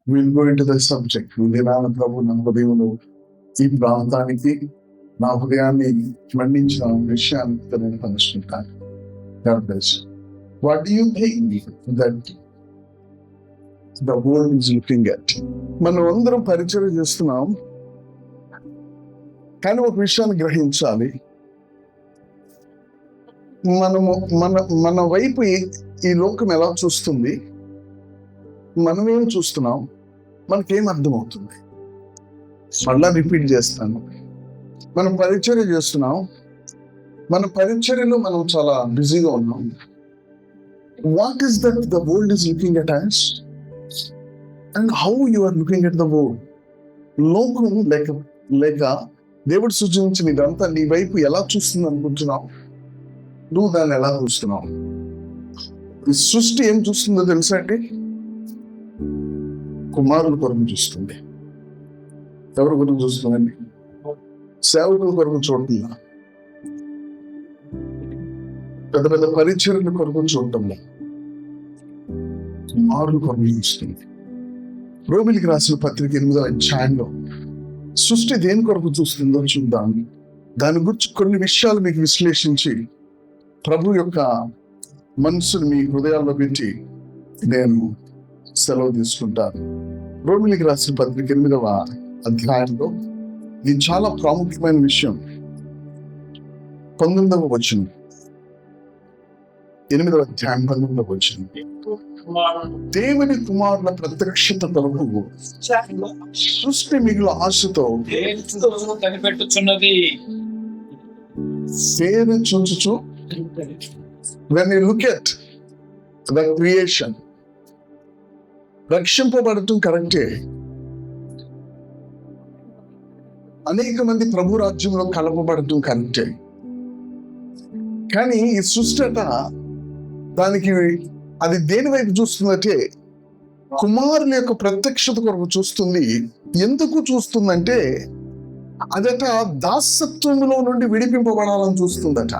Will go into the subject. విధాన ప్రభు నా హృదయంలో ఈ ప్రాంతానికి నా హృదయాన్ని మండించిన విషయాన్ని నేను పంచుకుంటాను. God bless you. What do you think that the world is looking at? మనం అందరం పరిచయం చేస్తున్నాం, కానీ ఒక విషయాన్ని గ్రహించాలి. మనము మన వైపు ఈ లోకం ఎలా చూస్తుంది, మనమేం చూస్తున్నాం, మనకేం అర్థమవుతుంది? మళ్ళా రిపీట్ చేస్తాను. మనం పరిచర్య చేస్తున్నాం, మన పరిచర్యలో మనం చాలా బిజీగా ఉన్నాం. What is that the world is looking at us and how you are looking at the world? లోకం లేక దేవుడు సృజించిన ఇదంతా నీ వైపు ఎలా చూస్తుంది అనుకుంటున్నావు? నువ్వు దాన్ని ఎలా చూస్తున్నావు? ఈ సృష్టి ఏం చూస్తుందో తెలుసా అండి? కుమారుల కొరకు చూస్తుంది. ఎవరి కొరకు చూస్తుందండి? సేవకుల కొరకు చూడటంలా, పెద్ద పెద్ద పరిచర్యల కొరకు చూడటంలా, కుమారుల కొరకు చూస్తుంది. రోమిలికి రాసిన పత్రిక 8వ అధ్యాయంలో సృష్టి దేని కొరకు చూస్తుందో చూద్దాం. దాని గురించి కొన్ని విషయాలు మీకు విశ్లేషించి ప్రభు యొక్క మనసుని మీ హృదయాల్లో పెట్టి నేను సెలవు తీసుకుంటాను. రోమిలికి రాసిన పత్రిక 8వ అధ్యాయంలో ఇది చాలా ప్రాముఖ్యమైన విషయం. 19వ వచనం, 8వ అధ్యాయం 19వ వచనం. దేవుని కుమారుల ప్రత్యక్షత కొరకు సృష్టి మిగులు ఆశతో కనిపెట్టుచున్నది. చూచుచు when you look at the creation, రక్షింపబడటం కరెక్టే. అనేక మంది ప్రభు రాజ్యంలో కలపబడటం కరెక్టే. కానీ ఈ సృష్టి అట దానికి అది దేని వైపు చూస్తుందంటే కుమారుని యొక్క ప్రత్యక్షత కొరకు చూస్తుంది. ఎందుకు చూస్తుందంటే అదట దాసత్వంలో నుండి విడిపింపబడాలని చూస్తుందట.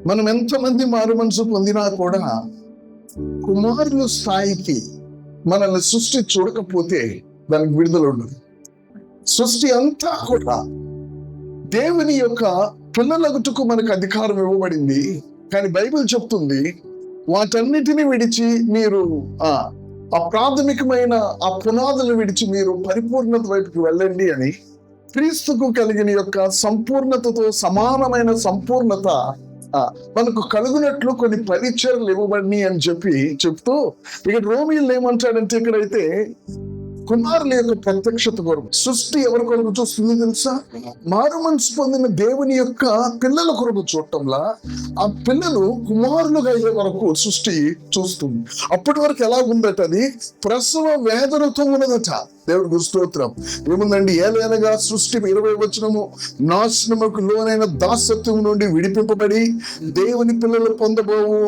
మనం ఎంతమంది మారు మనసు పొందినా కూడా కుమారుల స్థాయికి మనల్ని సృష్టి చూడకపోతే దానికి విడుదల ఉండదు. సృష్టి అంతా కూడా దేవుని యొక్క పిల్లలగుటకు మనకు అధికారం ఇవ్వబడింది. కానీ బైబిల్ చెప్తుంది వాటన్నిటిని విడిచి మీరు ఆ ప్రాథమికమైన ఆ పునాదులు విడిచి మీరు పరిపూర్ణత వైపుకి వెళ్ళండి అని. క్రీస్తుకు కలిగిన యొక్క సంపూర్ణతతో సమానమైన సంపూర్ణత మనకు కలుగునట్లు కొన్ని పరిచర్యలు ఇవ్వబడినాయి అని చెప్తూ ఇక్కడ రోమియోలు ఏమంటాడంటే, ఇక్కడైతే కుమారుల యొక్క ప్రత్యక్షత కొరకు సృష్టి ఎవరి కొరకు చూస్తుంది తెలుసా? మారు మనసు పొందిన దేవుని యొక్క పిల్లల కొరకు చూడటంలా ఆ పిల్లలు కుమారులుగా అయ్యే వరకు సృష్టి చూస్తుంది. అప్పటి వరకు ఎలా ఉందట? అది ప్రసవ వేదనతో ఉన్నదట. దేవుడికి స్తోత్రం. ఏముందండి? ఏలైనగా సృష్టి 20వ వచనము నాశనముకు లోనైన దాసత్వం నుండి విడిపింపబడి దేవుని పిల్లలు పొందబోవు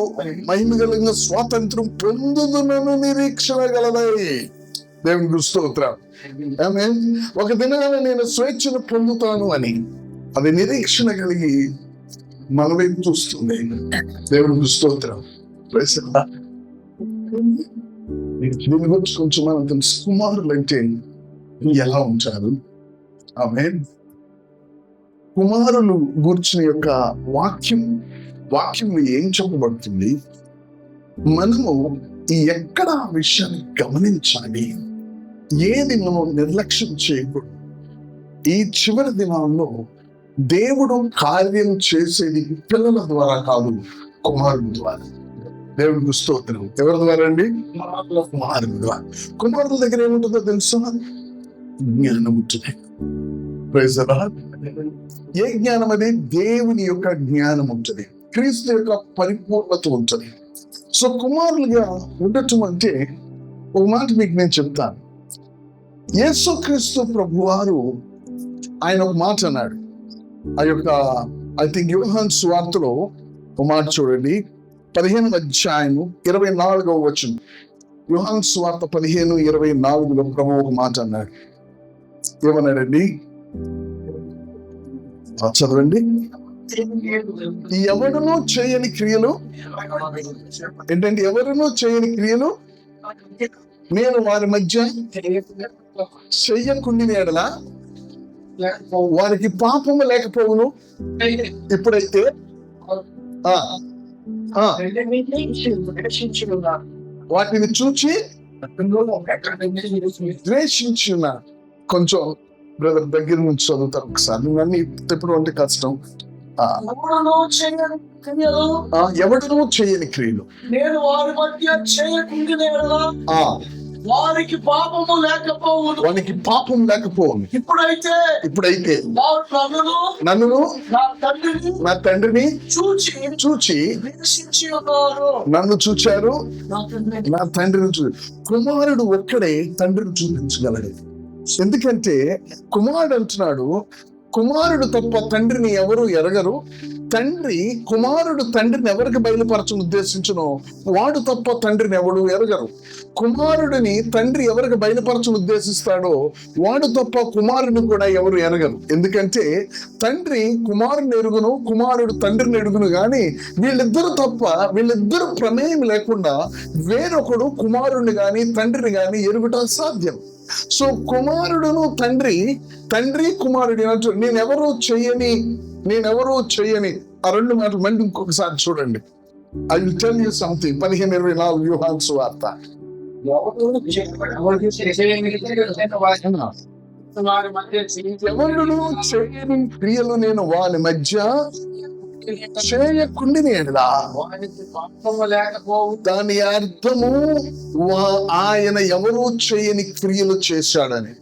మహిమ కలిగిన స్వాతంత్రం పొందుదునను నిరీక్షణ గలదై. దేవునికి స్తోత్రం. ఆమేన్. ఒక దినాన నేను స్వేచ్ఛను పొందుతాను అని అది నిరీక్షణ కలిగి మన వైపు చూస్తుంది. దేవునికి స్తోత్రం. దీని గురించి కొంచెం మనం తెలుసు. కుమారులు అంటే ఎలా ఉంటారు? ఆమేన్. కుమారులు గురించిన యొక్క వాక్యం ఏం చెప్పబడుతుంది? మనము ఎక్కడ ఆ విషయాన్ని గమనించాలి? ఏది మనం నిర్లక్ష్యం చేయకూడదు. ఈ చివరి దినాల్లో దేవుడు కార్యం చేసేది పిల్లల ద్వారా కాదు, కుమారుల ద్వారా. దేవుడికి స్తోత్రం. ఎవరి ద్వారా అండి? కుమారుల ద్వారా. కుమారుల దగ్గర ఏముంటుందో తెలుసా? జ్ఞానం ఉంటుంది. Praise the lord. ఏ జ్ఞానం? అది దేవుని యొక్క జ్ఞానం ఉంటుంది, క్రీస్తు యొక్క పరిపూర్ణత ఉంటుంది. సో కుమారులుగా ఉండటం అంటే ఒక మాట మీకు నేను చెప్తాను. యేసుక్రీస్తు ప్రభువారు ఆయన ఒక మాట అన్నాడు. ఆ యొక్క ఐ థింక్ యోహాను సువార్తలో ఒక మాట చూడండి, 15వ అధ్యాయము 24వ వచనం. యోహాను సువార్త 15:24లో ప్రభు ఒక మాట అన్నాడు. ఏమన్నాడండి? చదవండి. ఎవరునూ చేయని క్రియలు ఏంటంటే ఎవరునూ చేయని క్రియలు నేను వారి మధ్య చెయ్యకుండిన ఎడల వారికి పాపము లేకపోవును. ఇప్పుడైతే వాటిని చూచి ద్వేషించిన. కొంచెం బ్రదర్ దగ్గర నుంచి చదువుతారు ఒకసారి. నువ్వన్నీ ఎప్పుడు అంటే కష్టం. ఎవడనూ చేయని క్రియలు నేను వారి మధ్య చేయకుండిన వారికి పాపము లేకపోవును. వానికి పాపం లేకపోవును. ఇప్పుడైతే నన్ను నా తండ్రిని చూచి నన్ను చూచారు, నా తండ్రిని కుమారుడు ఒక్కడే తండ్రిని చూపించగలడు. ఎందుకంటే కుమారుడు అంటున్నాడు, కుమారుడు తప్ప తండ్రిని ఎవరు ఎరగరు. కుమారుడు తండ్రిని ఎవరికి బయలుపరచని ఉద్దేశించునో వాడు తప్ప తండ్రిని ఎవడు ఎరగరు. కుమారుడిని తండ్రి ఎవరికి బయలుపరచని ఉద్దేశిస్తాడో వాడు తప్ప కుమారుని కూడా ఎవరు ఎరగరు. ఎందుకంటే తండ్రి కుమారుని ఎరుగును, కుమారుడు తండ్రిని ఎరుగును. కానీ వీళ్ళిద్దరు ప్రమేయం లేకుండా వేరొకడు కుమారుడిని గాని తండ్రిని గాని ఎరుగుట సాధ్యం. సో కుమారుడును తండ్రి కుమారుడు నేనెవరూ చెయ్యని ఆ రెండు మాటలు మళ్ళీ ఇంకొకసారి చూడండి. I will tell you something. 15:24 యోహాను సువార్త. ఎవరును చేయని క్రియలు నేను వారి మధ్య చేయకుండిన ఎడల దాని అర్థము ఆయన ఎవరూ చేయని క్రియలు చేశాడని.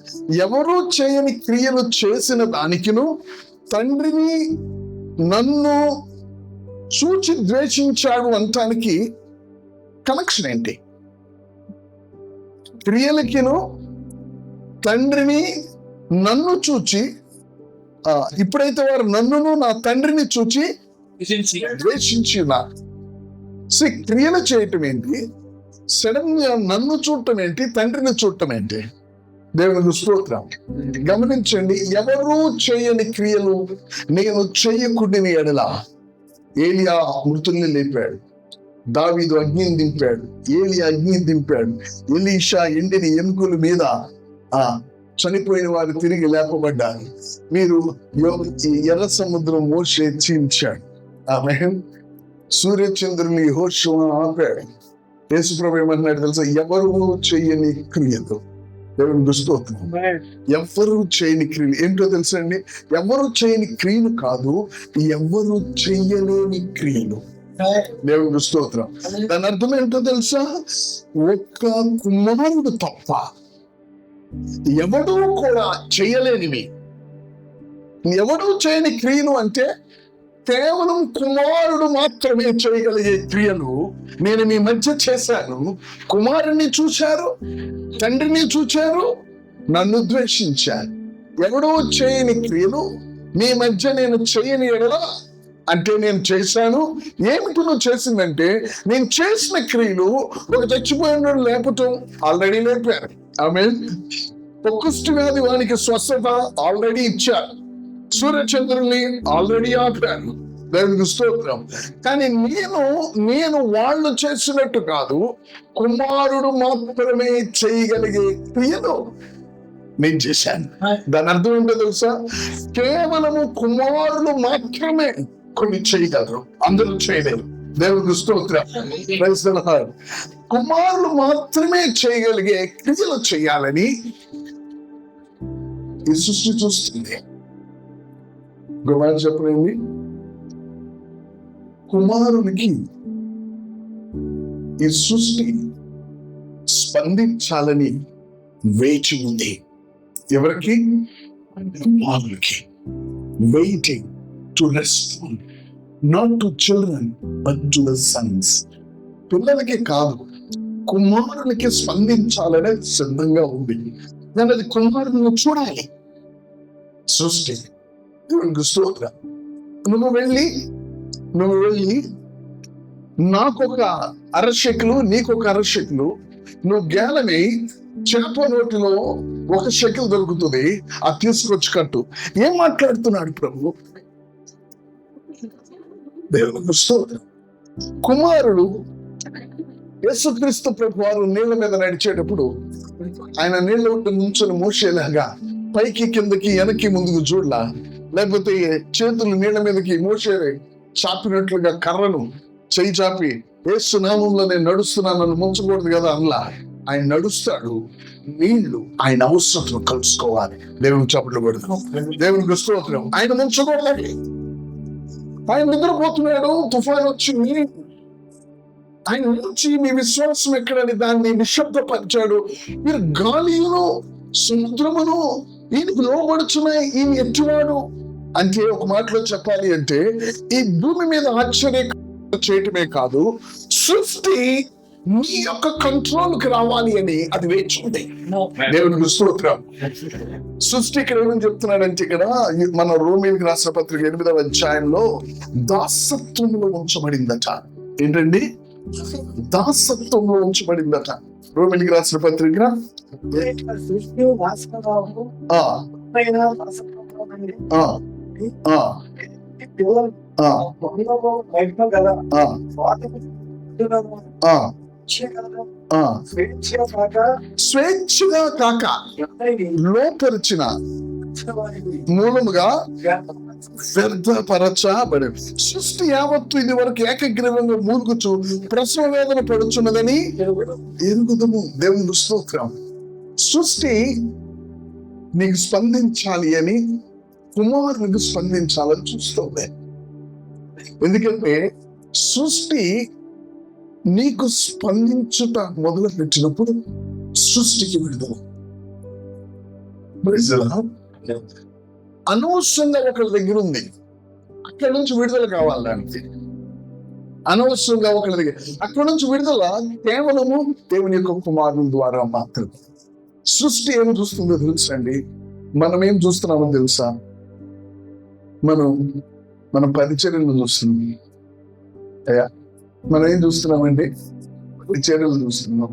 ఎవరూ చేయని క్రియలు చేసిన దానికిను తండ్రిని నన్ను చూచి ద్వేషించాడు అంటానికి కనెక్షన్ ఏంటి? క్రియలకిను తండ్రిని నన్ను చూచి, ఇప్పుడైతే వారు నన్నును నా తండ్రిని చూచి ద్వేషించినారు. క్రియలు చేయటం ఏంటి? సడన్ గా నన్ను చూడటం ఏంటి? తండ్రిని చూడటం ఏంటి? దేవునికి స్తోత్రం. గమనించండి, ఎవరూ చేయని క్రియలు నేను చేయకుండిన ఎడల. ఏలియా మృతుల్ని లేపాడు, దావీదు అగ్నిని దింపాడు, ఏలియా అగ్నిని దింపాడు, ఎలీషా ఎండిన ఎముకల మీద చనిపోయిన వారు తిరిగి లేపబడ్డారు. మీరు ఎర్ర సముద్రం మోషే చీల్చాడు. ఆమె సూర్యచంద్రుని యెహోషువ ఆపాడు. యేసుప్రభు ఏమన్నాడు తెలుసా? ఎవరు చేయని క్రియలు. దేవునికి స్తోత్రం. ఎవరు చేయని క్రియలు ఏంటో తెలుసా అండి? ఎవరు చేయని క్రియలు కాదు, ఎవరు చెయ్యలేని క్రియలు. దేవునికి స్తోత్రం. దాని అర్థం ఏంటో తెలుసా? ఒక్క కుమారుడు తప్ప ఎవడూ కూడా చేయలేనివి. ఎవడూ చేయని క్రియలు అంటే కేవలం కుమారుడు మాత్రమే చేయగలిగే క్రియలు నేను మీ మధ్య చేశాను. కుమారుణ్ణి చూశారు, తండ్రిని చూచారు, నన్ను ద్వేషించారు. ఎవడో చేయని క్రియలు మీ మధ్య నేను చేయని ఎడల అంటే నేను చేశాను. ఏమిటి నువ్వు చేసిందంటే, నేను చేసిన క్రియలు ఒక చచ్చిపోయిన లేపటం ఆల్రెడీ లేపారు. ఆమేన్. కుష్టు వ్యాధి వానికి స్వస్థత ఆల్రెడీ ఇచ్చారు. సూర్యచంద్రుల్ని ఆల్రెడీ ఆపాను. దేవునికి స్తోత్రం. కానీ నేను వాళ్ళు చేసినట్టు కాదు, కుమారుడు మాత్రమే చేయగలిగే క్రియలు నేను చేశాను. దాని అర్థం ఏంటో తెలుసా? కేవలము కుమారులు మాత్రమే కొన్ని చేయగలరు, అందరూ చేయలేరు. దేవునికి స్తోత్రం. కుమారులు మాత్రమే చేయగలిగే క్రియలు చేయాలని ఈ సృష్టి చూస్తుంది. గురువారు చెప్పలేండి, కుమారునికి ఈ సృష్టి స్పందించాలని వేచి ఉంది. ఎవరికి? కుమారునికి. Waiting to respond, not to children but to the Sons. పిల్లలకి కాదు, కుమారునికి స్పందించాలనే సిద్ధంగా ఉంది. కానీ అది కుమారుని చూడాలి. సృష్టి స్తోత్రం. నువ్వు వెళ్ళి నాకొక అరశకులు, నీకొక అరశకులు, నువ్వు గేలమే చేప నోటిలో 1 షెకెల్ దొరుకుతుంది, అది తీసుకొచ్చి కట్టు. ఏం మాట్లాడుతున్నాడు ప్రభు? దేవునికి స్తోత్రం. కుమారుడు యేసుక్రీస్తు ప్రభు వారు నీళ్ల మీద నడిచేటప్పుడు ఆయన నీళ్ళ ఒడ్డు నుంచొని మోసేలాగా పైకి కిందకి వెనక్కి ముందుకు చూడలా, లేకపోతే చేతులు నీళ్ల మీదకి మోసే చాపినట్లుగా కర్రను చేయి చాపి యేసు నామంలో నేను నడుస్తున్నాను, నన్ను ముంచకూడదు కదా అలా ఆయన నడుస్తాడు. నీళ్లు ఆయన అవసరం కలుసుకోవాలి. దేవునికి చప్పట్లు కొడతాం, దేవునికి స్తోత్రం. ఆయన ముంచకూడదు, ఆయన నిద్రపోతున్నాడు, తుఫాన్ వచ్చింది, ఆయన నుంచి మీ విశ్వాసం ఎక్కడని దాన్ని నిశ్శబ్దపరిచాడు. మీరు గాలిను సముద్రమును ఈయనకు లోబడుచున్నాయి, ఈయన ఎట్టివాడు అంటే ఒక మాటలో చెప్పాలి అంటే ఈ భూమి మీద ఆశ్చర్య చేయటమే కాదు, సృష్టి నీ యొక్క కంట్రోల్కి రావాలి అని అది వేచింది. దేవునికి స్తోత్రం. సృష్టి ఇక్కడ ఏమని చెప్తున్నాడంటే, ఇక్కడ మన రోమీయులకు రాసిన పత్రిక 8వ అధ్యాయంలో దాసత్వంలో ఉంచబడిందట. ఏంటండి? దాసత్వంలో ఉంచబడిందట. రోమీయులకు రాసిన పత్రిక స్వేచ్ఛగా కాక లోపరిచిన మూలముగా వ్యర్థపరచబడి సృష్టి యావత్తు ఇది వరకు ఏకగ్రీవంగా మూలుగుచు ప్రసవ వేదన పడుచున్నదని ఎరుగుదము. దేవుని స్తోత్రం. సృష్టి నీకు స్పందించాలి అని కుమారునికి స్పందించాలని చూస్తుంది. ఎందుకంటే సృష్టి నీకు స్పందించుట మొదలు పెట్టినప్పుడు సృష్టికి విడుదల. అనవసరంగా ఒకళ్ళ దగ్గర ఉంది, అక్కడి నుంచి విడుదల కావాలి. దానికి అనవసరంగా ఒకళ్ళ దగ్గర, అక్కడి నుంచి విడుదల కేవలము దేవుని యొక్క కుమారుని ద్వారా మాత్రం. సృష్టి ఏమి చూస్తుందో తెలుసండి? మనం ఏం చూస్తున్నామో తెలుసా? మన పరిచర్యలు చూస్తున్నాం. అయ్యా, మనం ఏం చూస్తున్నామండి? పరిచర్యలు చూస్తున్నాం,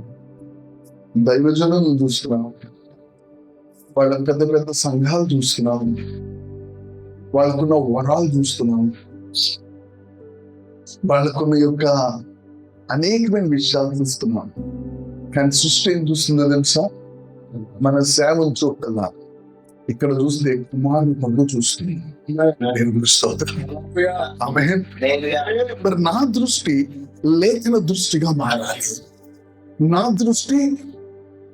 దైవజనులను చూస్తున్నాం, వాళ్ళ పెద్ద పెద్ద సంఘాలు చూస్తున్నాం, వాళ్ళకున్న వరాలు చూస్తున్నాం, వాళ్ళకున్న యొక్క అనేకమైన విషయాలు చూస్తున్నాం. కానీ సృష్టి ఏం చూస్తుందో తెలుసా? మన సేవను చూడాల. ఇక్కడ చూస్తే కుమారుని పనులు చూస్తుంది. మరి నా దృష్టి లేఖన దృష్టిగా మారాలి. నా దృష్టి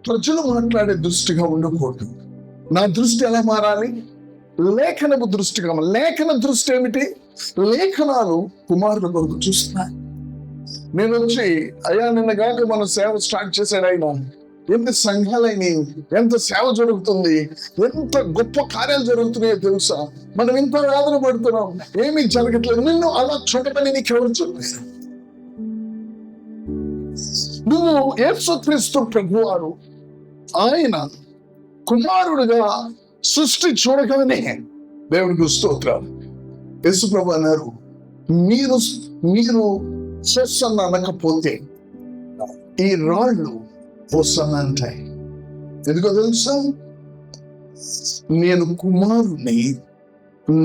ప్రజలు మాట్లాడే దృష్టిగా ఉండకూడదు. నా దృష్టి ఎలా మారాలి? లేఖనపు దృష్టిగా. లేఖన దృష్టి ఏమిటి? లేఖనాలు కుమారుల కొరకు చూస్తున్నాయి. నేను వచ్చి, అయ్యా నిన్న కాక మన సేవ స్టార్ట్ చేశాడు ఆయన, ఎంత సంఘాలైనవి, ఎంత సేవ జరుగుతుంది, ఎంత గొప్ప కార్యాలు జరుగుతున్నాయో తెలుసా? మనం ఎంత వేదన పడుతున్నాం, ఏమీ జరగట్లేదు. నిన్ను అలా చూడమని నీకు ఎవరు చెప్పారు? నువ్వు యేసుక్రీస్తు ప్రభువారు ఆయన కుమారుడుగా సృష్టి చూడగానే దేవునికి స్తోత్రం. యేసు ప్రభు అన్నారు, మీరు హోసన్న అనకపోతే ఈ రాళ్ళు హోసన్న అంటాయి. ఎందుకో తెలుసా? నేను కుమారుని,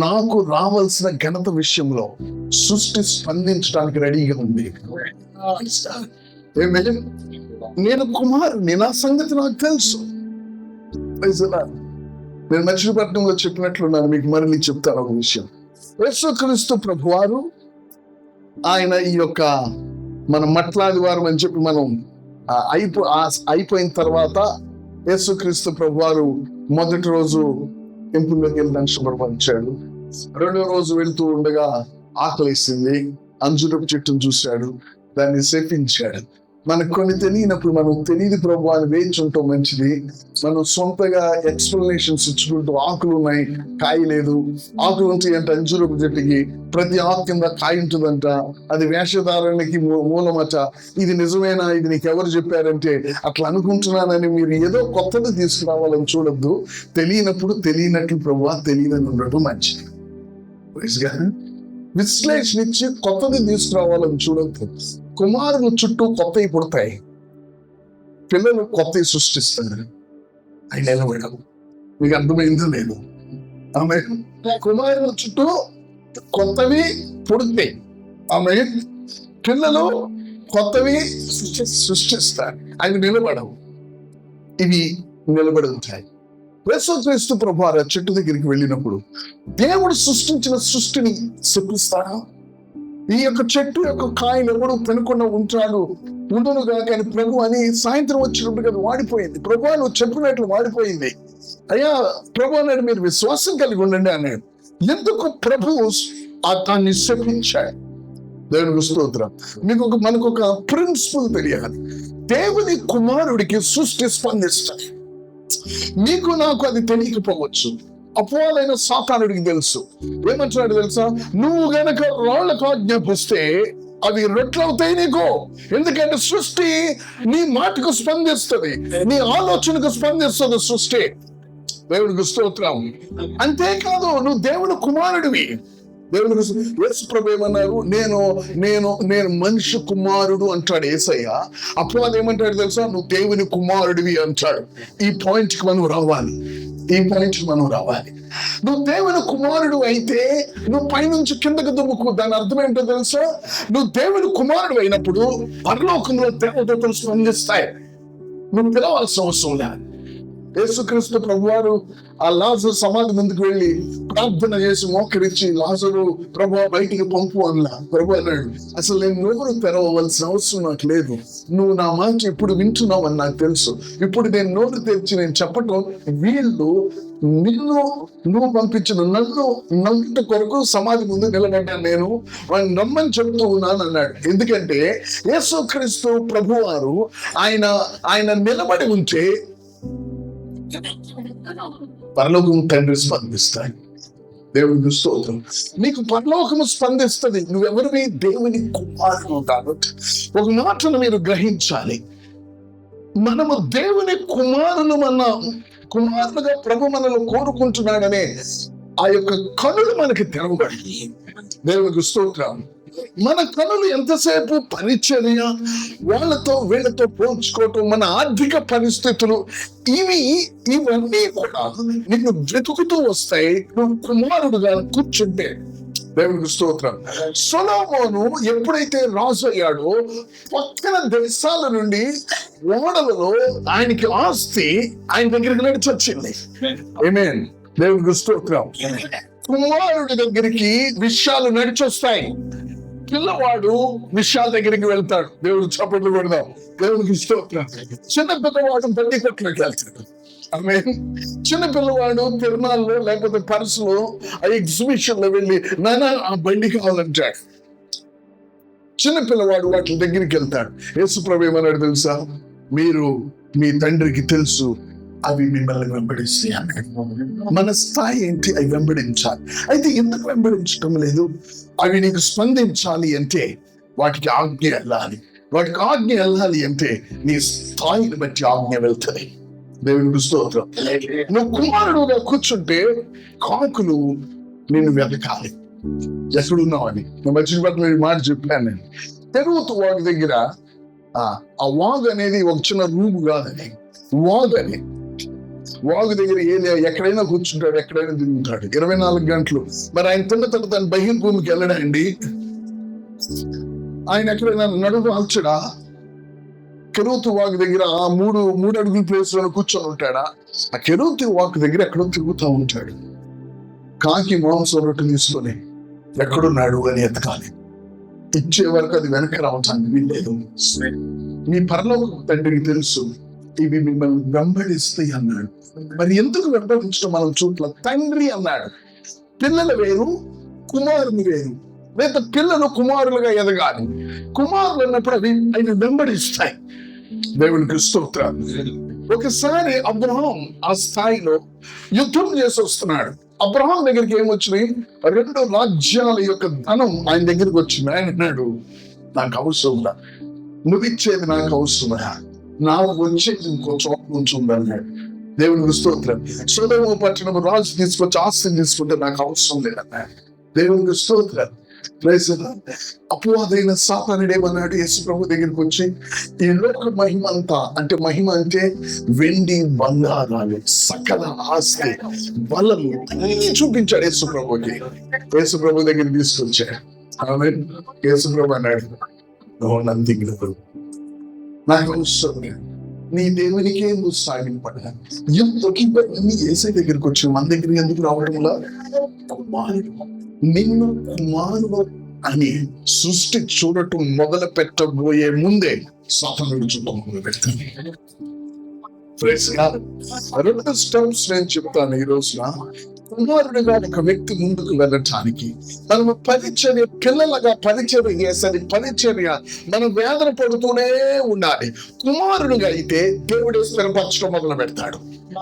నాకు రావాల్సిన ఘనత విషయంలో సృష్టి స్పందించడానికి రెడీగా ఉంది. నేను కుమారుని, నా సంగతి నాకు తెలుసు. నేను మచిలీపట్నంలో చెప్పినట్లున్నాను, మీకు మళ్ళీ చెప్తాను ఒక విషయం. యేసుక్రీస్తు ప్రభువారు ఆయన ఈ యొక్క మన మట్లాదివారం అని చెప్పి మనం అయిపోయిన తర్వాత యేసుక్రీస్తు ప్రభువారు మొదటి రోజు టెంపుల్లోకి వెళ్ళడానికి శుభ్రపరిచాడు. రెండో రోజు వెళ్తూ ఉండగా ఆకలేసింది, అంజూరపు చెట్టును చూశాడు, దాన్ని శపించాడు. మనకు కొన్ని తెలియనప్పుడు మనం తెలియదు ప్రభు అని వేచి ఉంటాం. మంచిది, మనం సొంతగా ఎక్స్ప్లెనేషన్స్ ఇచ్చుకుంటూ ఆకులు ఉన్నాయి, కాయ లేదు, ఆకులు ఉంటాయి అంటే అంజూరపు చెట్టుకి ప్రతి ఆకు కింద కాయ ఉంటుందంట, అది వేషధారణకి మూలమట. ఇది నిజమేనా? ఇది నీకు ఎవరు చెప్పారంటే అట్లా అనుకుంటున్నానని మీరు ఏదో కొత్తది తీసుకురావాలని చూడొద్దు. తెలియనప్పుడు తెలియనట్లు ప్రభు తెలియదని ఉండటం మంచిది. విశ్లేషణ ఇచ్చి కొత్తది తీసుకురావాలని చూడొద్దు. కుమారుల చుట్టూ కొత్తవి పుడతాయి, పిల్లలు కొత్తవి సృష్టిస్తారు. ఆయన నిలబడడం మీకు అర్థమైందో లేదు? ఆమె కుమారుల చుట్టూ కొత్తవి పుడతాయి, ఆమె పిల్లలు కొత్తవి సృష్టిస్తాడు, ఆయన నిలబడవు, ఇవి నిలబడి ఉంటాయి. యేసుక్రీస్తు ప్రభువారు చెట్టు దగ్గరికి వెళ్ళినప్పుడు దేవుడు సృష్టించిన సృష్టిని శపిస్తాడా? ఈ యొక్క చెట్టు యొక్క కాయలు ఎవడు తినకుండా ఉంటాడు ఉండునుగా కానీ ప్రభు అని సాయంత్రం వచ్చినప్పుడు కదా వాడిపోయింది. ప్రభు నువ్వు చెప్పినట్లు వాడిపోయింది. అయ్యా ప్రభు అన్నాడు, మీరు విశ్వాసం కలిగి ఉండండి అన్నాడు. ఎందుకు ప్రభు దాన్ని శపించాడు? దేవునికి స్తోత్రం. మనకు ఒక ప్రిన్సిపల్ తెలియాలి. దేవుని కుమారుడికి సృష్టి స్పందిస్తాయి. మీకు నాకు అది తెలియకపోవచ్చు. అపోలైన సాతానుడికి తెలుసు. ఏమంటున్నాడు తెలుసా? నువ్వు గనక రాళ్లకు ఆజ్ఞాపిస్తే అవి రొట్లవుతాయి నీకు. ఎందుకంటే సృష్టి నీ మాటకు స్పందిస్తుంది, నీ ఆలోచనకు స్పందిస్తుంది సృష్టి. దేవునికి స్తోత్రం. అంతేకాదు నువ్వు దేవుని కుమారుడివి. దేవునికి యేసు ప్రభు ఏమన్నారు? నేను మనిషి కుమారుడు అంటాడు యేసయ్య. అప్పుడు అదేమంటాడు తెలుసా? నువ్వు దేవుని కుమారుడివి అంటాడు. ఈ పాయింట్కి మనం రావాలి. నువ్వు దేవుని కుమారుడు అయితే నువ్వు పైనుంచి కిందకు దుమ్ముకు. దాని అర్థం ఏంటో తెలుసా? నువ్వు దేవుని కుమారుడు అయినప్పుడు పరలోకంలో దేవదూతలు స్పందిస్తాయి. నువ్వు పిలవాల్సిన అవసరం లేదు. యేసుక్రీస్తు ప్రభువారు ఆ లాజరు సమాధి ముందుకు వెళ్ళి ప్రార్థన చేసి మోకరించి, లాజరు ప్రభు బయటికి పంపు అన్నా. ప్రభు అన్నాడు, అసలు నేను నోరు తెరవవలసిన అవసరం నాకు లేదు. నువ్వు నా మాట ఇప్పుడు వింటున్నావు అని నాకు తెలుసు. ఇప్పుడు నేను నోరు తెరిచి నేను చెప్పటం, వీళ్ళు నువ్వు పంపించిన నన్ను నమ్ముట కొరకు సమాధి ముందు నిలబడ్డాను, నేను వాళ్ళని నమ్మని చెప్తూ ఉన్నాను అన్నాడు. ఎందుకంటే యేసుక్రీస్తు ప్రభువారు ఆయన నిలబడి ఉంటే పరలోకం తండ్రి స్పందిస్తాడు. దేవుని స్తోత్రం. నీకు పరలోకము స్పందిస్తుంది. నువ్వెవరివి? దేవుని కుమారుడు. కాబట్టి ఒక మాటను మీరు గ్రహించాలి. మనము దేవుని కుమారులుగా ప్రభు మనలో కోరుకుంటున్నాడనే ఆ యొక్క కనులు మనకి తెరవబడి. దేవునికి స్తోత్రం. మన కనులు ఎంతసేపు పరిచర్య, వీళ్ళతో పోల్చుకోవటం, మన ఆర్థిక పరిస్థితులు, ఇవన్నీ కూడా నిన్ను వెతుకుతూ వస్తాయి నువ్వు కుమారుడుగా కూర్చుంటే. దేవునికి స్తోత్రం. సొలొమోను ఎప్పుడైతే రాజు అయ్యాడో పక్కన దేశాల నుండి ఓడలలో ఆయనకి ఆస్తి ఆయన దగ్గరికి నడిచి వచ్చింది. ఆమేన్. దేవునికి స్తోత్రం. కుమారుడి దగ్గరికి విషయాలు నడిచొస్తాయి. పిల్లవాడు విషయాల దగ్గరికి వెళ్తాడు. దేవుడు చప్పట్లు కొడదాం. దేవునికి స్తోత్రం. చిన్న పిల్లవాడు బండి కొట్టినట్లు వెళ్తాడు. ఆమేన్. చిన్న పిల్లవాడు తిరునాళ్ళలో లేకపోతే పర్సులో ఆ ఎగ్జిబిషన్ లో వెళ్ళి నాన్న ఆ బండి కావాలంటాడు. చిన్న పిల్లవాడు వాటి దగ్గరికి వెళ్తాడు. యేసు ప్రభు ఏమన్నాడు తెలుసా? మీ తండ్రికి తెలుసు అవి మిమ్మల్ని వెంబడిస్తాయి అన్నాడు. మన స్థాయి ఏంటి? అవి వెంబడించాలి. అయితే ఎందుకు వెంబడించడం లేదు? అవి నీకు స్పందించాలి అంటే వాటికి ఆజ్ఞ వెళ్ళాలి అంటే నీ స్థాయిని బట్టి ఆజ్ఞ వెళ్తుంది. దేవునికి స్తోత్రం. నువ్వు కుమారుడుగా కూర్చుంటే కాకులు నిన్ను వెతకాలి, ఎక్కడున్నావు అని. మధ్య మాట చెప్పాను నేను. తెరువుతు వాగు దగ్గర ఆ వాగు అనేది ఒక చిన్న రూమ్ కాదని, వాగు దగ్గర ఎక్కడైనా కూర్చుంటాడు, ఎక్కడైనా తిరుగుతాడు 24 గంటలు. మరి ఆయన తిన్న తర్వాత తన బహిర్భూమికి వెళ్ళడండి. ఆయన ఎక్కడైనా నడుము ఆల్చడా? కెరూతు వాగు దగ్గర ఆ మూడు అడుగుల ప్లేస్ లో కూర్చొని ఉంటాడా? ఆ కెరూతు వాగు దగ్గర ఎక్కడో తిరుగుతూ ఉంటాడు. కాకి మాంసం రొట్టె తీసుకొని ఎక్కడున్నాడు అని ఎతకాలి. ఇచ్చే వరకు అది వెనక రావటానికి వీల్లేదు. మీ పరలోక తండ్రికి తెలుసు ఇవి మిమ్మల్ని వెంబడిస్తాయి అన్నాడు. మరి ఎందుకు వెంబడించడం మనం చూట్ల? తండ్రి అన్నాడు. పిల్లలు వేరు, కుమారుని వేరు. లేదా పిల్లలు కుమారులుగా ఎదగాలి. కుమారులు అన్నప్పుడు అవి ఆయన వెంబడిస్తాయి. దేవునికి స్తోత్రం. ఒకసారి అబ్రహాం ఆ స్థాయిలో యుద్ధం చేసి వస్తున్నాడు. అబ్రహాం దగ్గరికి ఏమొచ్చినాయి? 2 రాజ్యాల యొక్క ధనం ఆయన దగ్గరికి వచ్చింది. ఆయన అన్నాడు, నాకు అవసరంలా, నువ్విచ్చేది నాకు అవసరమా? నాకు వచ్చేది ఇంకో చోట నుంచి ఉందన్నాడు. దేవునికి స్తోత్రం. సొదొమ పట్టణం రాజు తీసుకొచ్చి ఆస్తిని తీసుకుంటే నాకు అవసరం లేదన్నాడు. దేవునికి స్తోత్రం. అపవాదైన సాతానుడు ఏమన్నాడు? యేసు ప్రభు దగ్గరికి వచ్చి ఈ లోక మహిమ అంతా, అంటే మహిమ అంటే వెండి బంగారాలు, సకల ఆస్తి, బలము అన్ని చూపించాడు యేసు ప్రభుకి. యేసు ప్రభు దగ్గర తీసుకొచ్చాడు. ఆమేన్. యేసు ప్రభు అన్నాడు, నథింగ్ నాకు అవసరం లేదు. నీ దేవునికే నువ్వు సాగిపడ్డా. ఎందుకు ఇవన్నీ ఏసై దగ్గరికి వచ్చి మన దగ్గర ఎందుకు రావడంలా? కుమారుడు, నిన్ను కుమారుడు అని సృష్టి చూడటం మొదలు పెట్టబోయే ముందే సాతానుడు చూడటం మొదలు పెడతాను. రెండు స్టెప్స్ నేను చెప్తాను ఈ రోజున. కుమారుడిగా ఒక వ్యక్తి ముందుకు వెళ్ళటానికి మనము పరిచర్య, పిల్లలుగా పరిచర్య చేసరి పరిచర్య మనం వేదన పడుతూనే ఉండాలి. కుమారుడిగా అయితే దేవుడే స్థిరపరచడం మొదలు పెడతాడు.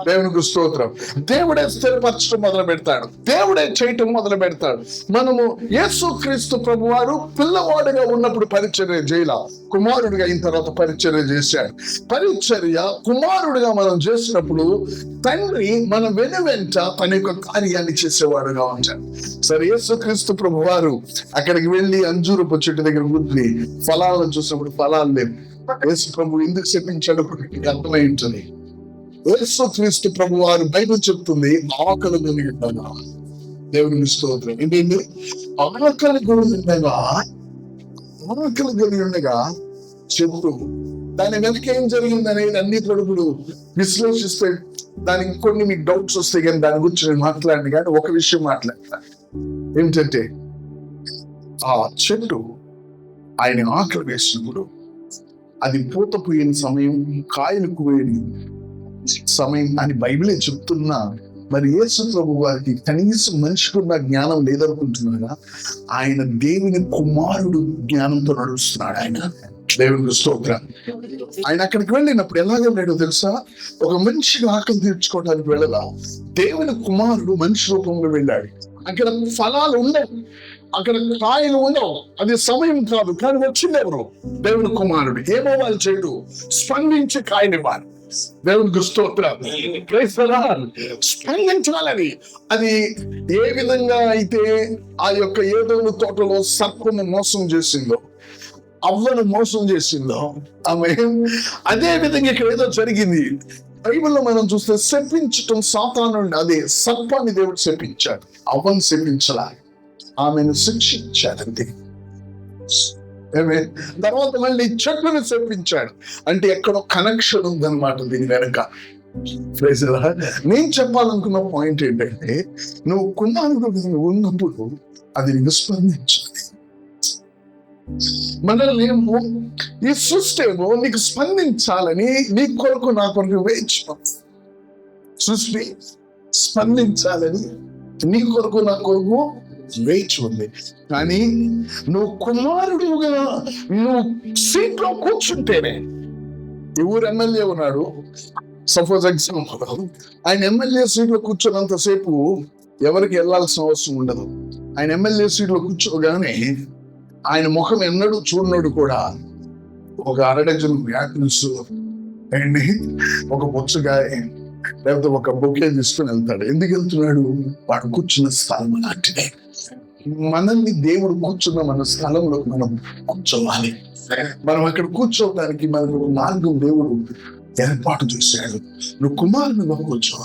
దేవునికి స్తోత్రం. దేవుడే స్థిరపరచడం మొదలు పెడతాడు. దేవుడే చేయటం మొదలు పెడతాడు. మనము యేసుక్రీస్తు ప్రభువారు పిల్లవాడిగా ఉన్నప్పుడు పరిచర్య చేయలా, కుమారుడిగా అయిన తర్వాత పరిచర్య చేశాడు. పరిచర్య కుమారుడిగా మనం చేసినప్పుడు తండ్రి మన వెనువెంట తన యొక్క కార్యాన్ని చేసేవాడుగా ఉంటాడు. సరే, యేసుక్రీస్తు ప్రభువారు అక్కడికి వెళ్ళి అంజూరపు చెట్టు దగ్గర కూర్చుని ఫలాలను చూసినప్పుడు ఫలాలు లేవు. యేసు ప్రభు ఎందుకు చెప్పించాడు అర్థమై ఉంటుంది. యేసుక్రీస్తు ప్రభువారు బైబిల్ చెప్తుంది ఆకలి కొని ఉండగా, దేవుని స్తోత్రం, ఏంటండి ఆకలి కొని ఉండగా చెప్తూ దాని వెనక ఏం జరిగింది అనేది అన్ని కొడుకులు విశ్లేషిస్తే దానికి కొన్ని మీకు డౌట్స్ వస్తాయి, కానీ దాని గురించి నేను మాట్లాడిన కానీ ఒక విషయం మాట్లాడతాను. ఏమిటంటే ఆ చెట్టు ఆయన ఆకలి వేసినప్పుడు అది పూత పోయిన సమయం, కాయలు పోయిన సమయం అని బైబిలే చెప్తున్నా. మరి యేసు ప్రభు వారికి కనీసం మనిషికున్న జ్ఞానం లేదనుకుంటున్నాగా, ఆయన దేవుని కుమారుడు జ్ఞానంతో నడుస్తున్నాడు. ఆయన దేవునికి స్తోత్రం. ఆయన అక్కడికి వెళ్ళినప్పుడు ఎలాగ వెళ్ళాడో తెలుసా? ఒక మనిషిగా ఆకలి తీర్చుకోవడానికి వెళ్ళలా, దేవుని కుమారుడు మనిషి రూపంలో వెళ్ళాడు. అక్కడ ఫలాలు ఉండవు, అక్కడ కాయలు ఉండవు, అది సమయం కాదు. కానీ వచ్చింది ఎవరు? దేవుని కుమారుడు. ఏమో వాళ్ళు చేయడు, స్పందించి కాయనివ్వాలి. దేవునికి స్తోత్రం. స్పందించాలని. అది ఏ విధంగా అయితే ఆ యొక్క ఏదోను తోటలో సర్పము మోసం చేసిందో, అవ్వను మోసం చేసిందో, ఆమె అదే విధంగా ఇక్కడ ఏదో జరిగింది. బైబిల్లో మనం చూస్తే శపించటం సాతాను, అదే సర్పాన్ని దేవుడు శపించాడు, అవ్వను శపించలా, ఆమెను శిక్షించాడంతే. తర్వాత మళ్ళీ చెట్లను చెప్పించాడు. అంటే ఎక్కడో కనెక్షన్ ఉందన్నమాట దీని వెనక. నేను చెప్పాలనుకున్న పాయింట్ ఏంటంటే, నువ్వు కుమారుడు ఉన్నప్పుడు అది నీకు స్పందించాలి. మనల్ని ఈ సృష్టి ఏమో నీకు స్పందించాలని నీ కొరకు నా కొరకు వేచి, సృష్టి స్పందించాలని నీ కొరకు నా కొరకు వేచి ఉంది. కానీ నువ్వు కుమారుడుగా నువ్వు సీట్లో కూర్చుంటేనే, ఈ ఊరు ఎమ్మెల్యే ఉన్నాడు, సపోజ్ ఎగ్జాంపుల్, ఆయన ఎమ్మెల్యే సీట్లో కూర్చున్నంతసేపు ఎవరికి వెళ్ళాల్సిన అవసరం ఉండదు. ఆయన ఎమ్మెల్యే సీట్లో కూర్చోగానే ఆయన ముఖం ఎన్నడూ చూడనోడు కూడా ఒక అరడజన్ యాపిల్స్ అండి, ఒక పుచ్చకాయ లేకపోతే ఒక బొకే తీసుకుని వెళ్తాడు. ఎందుకు వెళ్తున్నాడు? వాడు కూర్చున్న స్థలం అలాంటిదే. మనల్ని దేవుడు కూర్చున్న మన స్థలంలో మనం కూర్చోవాలి. మనం అక్కడ కూర్చోవడానికి మనకు మార్గం దేవుడు ఏర్పాటు చేశాడు. నువ్వు కుమారునిగా కూర్చో.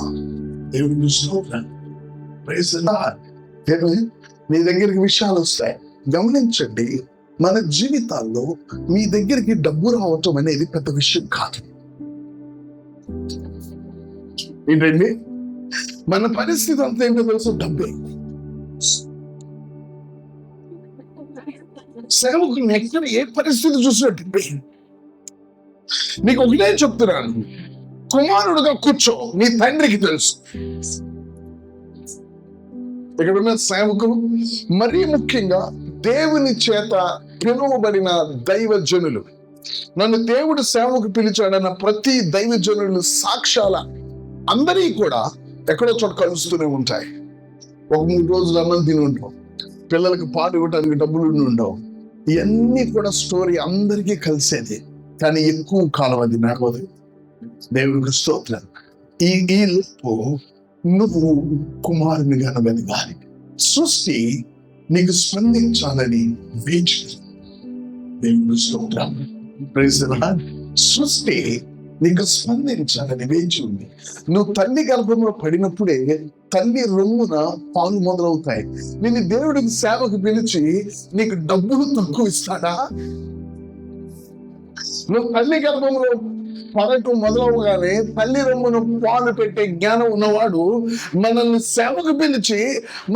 దేవుడు నీ దగ్గరికి విషయాలు వస్తాయి. గమనించండి, మన జీవితాల్లో మీ దగ్గరికి డబ్బు రావటం అనేది పెద్ద విషయం కాదు. ఏంటండి, మన పరిస్థితి అంతా ఏంటో తెలుసు, డబ్బే. సేవకుని ఎక్కడ ఏ పరిస్థితి చూసినట్టు నీకు ఒకటే చెప్తున్నాను, కుమారుడుగా కూర్చో, నీ తండ్రికి తెలుసు. ఇక్కడ ఉన్న సేవకులు, మరీ ముఖ్యంగా దేవుని చేత పిలువబడిన దైవజనులు, నన్ను దేవుడు సేవకు పిలిచాడన్న ప్రతి దైవజనులు సాక్ష్యాల అందరి కూడా ఎక్కడో చోట కలుస్తూనే ఉంటాయి. ఒక 3 రోజులు అన్నం తిని ఉంటాం, పిల్లలకి పాటు ఇవ్వడానికి డబ్బులు ఉండవు. ఇవన్నీ కూడా స్టోరీ అందరికీ కలిసేది, కానీ ఎక్కువ కాలం అది నడవదు. దేవుడికి స్తోత్రం. ఈ లోపు నువ్వు కుమారునిగా వెలగాలి. సృష్టి నీకు స్పందించాలని వేచి, దేవుడికి స్తోత్రం. Praise the Lord. సృష్టి నీకు స్పందించాలని వేచి ఉంది. నువ్వు తల్లి గర్భంలో పడినప్పుడే తల్లి రొమ్మున పాలు మొదలవుతాయి. నేను దేవుడికి సేవకు పిలిచి నీకు డబ్బులు తక్కువ ఇస్తాడా? నువ్వు తల్లి గర్భంలో పడటం మొదలవగానే తల్లి రొమ్మును పాలు పెట్టే జ్ఞానం ఉన్నవాడు మనల్ని సేవకు పిలిచి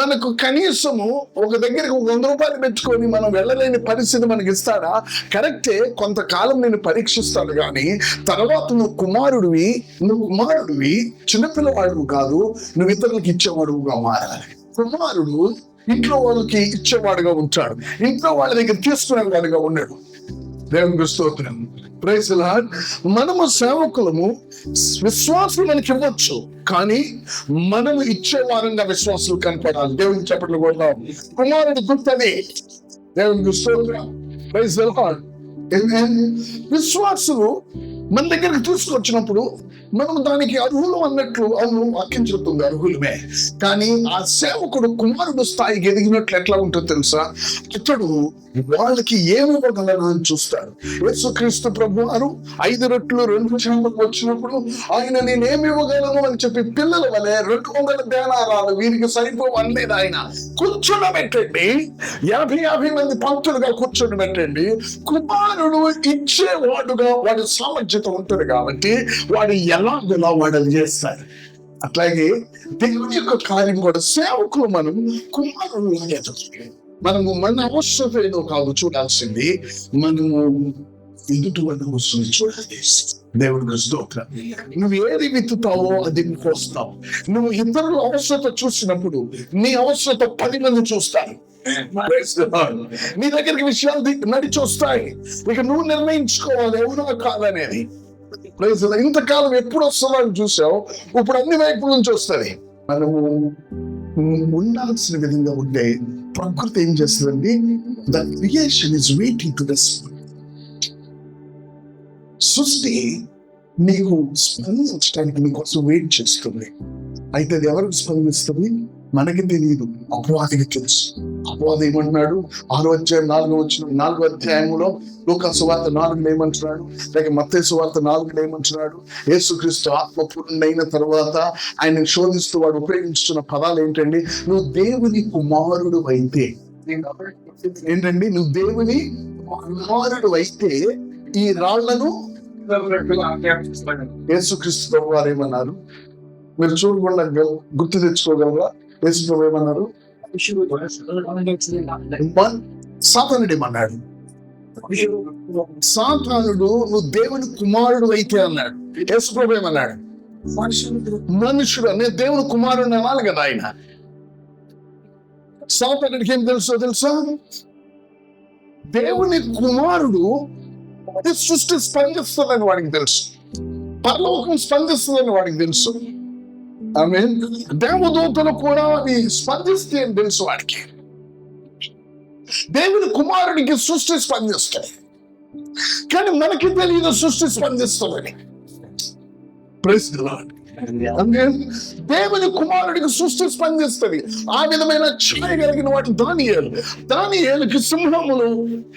మనకు కనీసము ఒక దగ్గరికి 100 రూపాయలు పెట్టుకొని మనం వెళ్ళలేని పరిస్థితి మనకి ఇస్తాడా? కరెక్టే, కొంతకాలం నేను పరీక్షిస్తాడు, కానీ తర్వాత నువ్వు కుమారుడివి చిన్నపిల్లవాడు కాదు, నువ్వు ఇతరులకు ఇచ్చేవాడుగా మారాలి. కుమారుడు ఇంట్లో వాళ్ళకి ఇచ్చేవాడుగా ఉంటాడు, ఇంట్లో వాళ్ళ దగ్గర తీసుకునేవాడుగా ఉన్నాడు. దేవునికి స్తోత్రం. Praise the Lord. మనము సేవకులము, విశ్వాసులు మనకి ఇవ్వచ్చు, కానీ మనము ఇచ్చే వారంగా విశ్వాసులు కనపడాలి. దేవుని చెప్పట్లు కూడా కుమారుడు గుర్తది. దేవునికి స్తోత్రం. Praise the Lord. విశ్వాసులు మన దగ్గరికి తీసుకొచ్చినప్పుడు మనం దానికి అర్హులు అన్నట్లు, అవును వాక్యం చెప్తుంది అర్హులమే, కానీ ఆ సేవకుడు కుమారుడు స్థాయికి ఎదిగినట్లు ఎట్లా ఉంటుందో తెలుసా? అతడు వాళ్ళకి ఏమి ఇవ్వగలరు అని చూస్తాడు. యేసుక్రీస్తు ప్రభు వారు 5 రొట్టెలు 2 చేపలు వచ్చినప్పుడు ఆయన నేనేమి ఇవ్వగలను అని చెప్పి పిల్లల వలె 200 దేనారాలు వీరికి సరిపోవలేదు. ఆయన కూర్చోబెట్టండి, 50 మంది పంక్తులుగా కూర్చోబెట్టండి. కుమారుడు ఇచ్చేవాడుగా వాడి సామర్థ్యత ఉంటుంది కాబట్టి వాడు ఎలాగోలా వాడని చేస్తారు. అట్లాగే దేవుని యొక్క కార్యం కూడా సేవకులు మనం కుమారుడు మనము మన అవసరం ఏదో కాదు చూడాల్సింది, మనము ఎదుటి వాళ్ళ అవసరం చూడాలి. దేవుడికి స్తోత్రం. నువ్వు ఏది విత్తుతావో అది కోస్తావు. నువ్వు ఇతరుల అవసరత చూసినప్పుడు నీ అవసరత 10 మంది చూస్తారు. నీ దగ్గరికి విషయాలు నడిచి వస్తాయి. ఇక నువ్వు నిర్ణయించుకోవాలి ఎవరో కాదనేది. ఇంతకాలం ఎప్పుడు వస్తుందో అని చూసావు, ఇప్పుడు అన్ని వైపుల నుంచి వస్తుంది. మనము ఉండాల్సిన విధంగా ఉంటే ప్రకృతి ఏం చేస్తుందండి? The creation is waiting to the సృష్టి నీకు స్పందించడానికి నీకోసం వెయిట్ చేస్తుంది. అయితే అది ఎవరికి స్పందిస్తుంది మనకి తెలియదు, అపవాదికి తెలుసు. అపవాది ఏమంటున్నాడు? 6వ అధ్యాయం 4వ అధ్యాయంలో లూకా సువార్త 4 ఏమంటున్నాడు, లేక మత్తయి సువార్త 4 ఏమంటున్నాడు? యేసుక్రీస్తు ఆత్మపూర్ణుడైన తర్వాత ఆయన శోధిస్తూ వాడు ఉపయోగించుతున్న పదాలు ఏంటండి? నువ్వు దేవుని కుమారుడు అయితే ఏంటండి? నువ్వు దేవుని కుమారుడు అయితే ఈ రాళ్లను యేసుక్రీస్తు వారు ఏమన్నారు? మీరు చూడకుండా గుర్తు తెచ్చుకోగలరా? యేసు ప్రభు ఏమన్నారు? సాతానుడు ఏమన్నాడు? సాతానుడు నువ్వు దేవుని కుమారుడు అయితే అన్నాడు. యేసు ప్రభు ఏమన్నాడు? మనుషుడు నేను దేవుని కుమారుడు అనాలి కదా ఆయన. సాతానుడికి ఏం తెలుసా? దేవుని కుమారుడు సృష్టి స్పందిస్తుందని వాడికి తెలుసు, పరలోకం స్పందిస్తుందని వాడికి తెలుసు. ఆమేన్. దేవదూతలు కూడా అది స్పందిస్తే అని తెలుసు వాడికి. దేవుని కుమారుడికి సృష్టి స్పందిస్తాయి, కానీ మనకి తెలియదు సృష్టి స్పందిస్తుందని. Praise the lord. దేవుని కుమారుడికి సృష్టి స్పందిస్తుంది. ఆ విధమైన ఛాయ కలిగిన వాటి దానియేలుకి సింహములు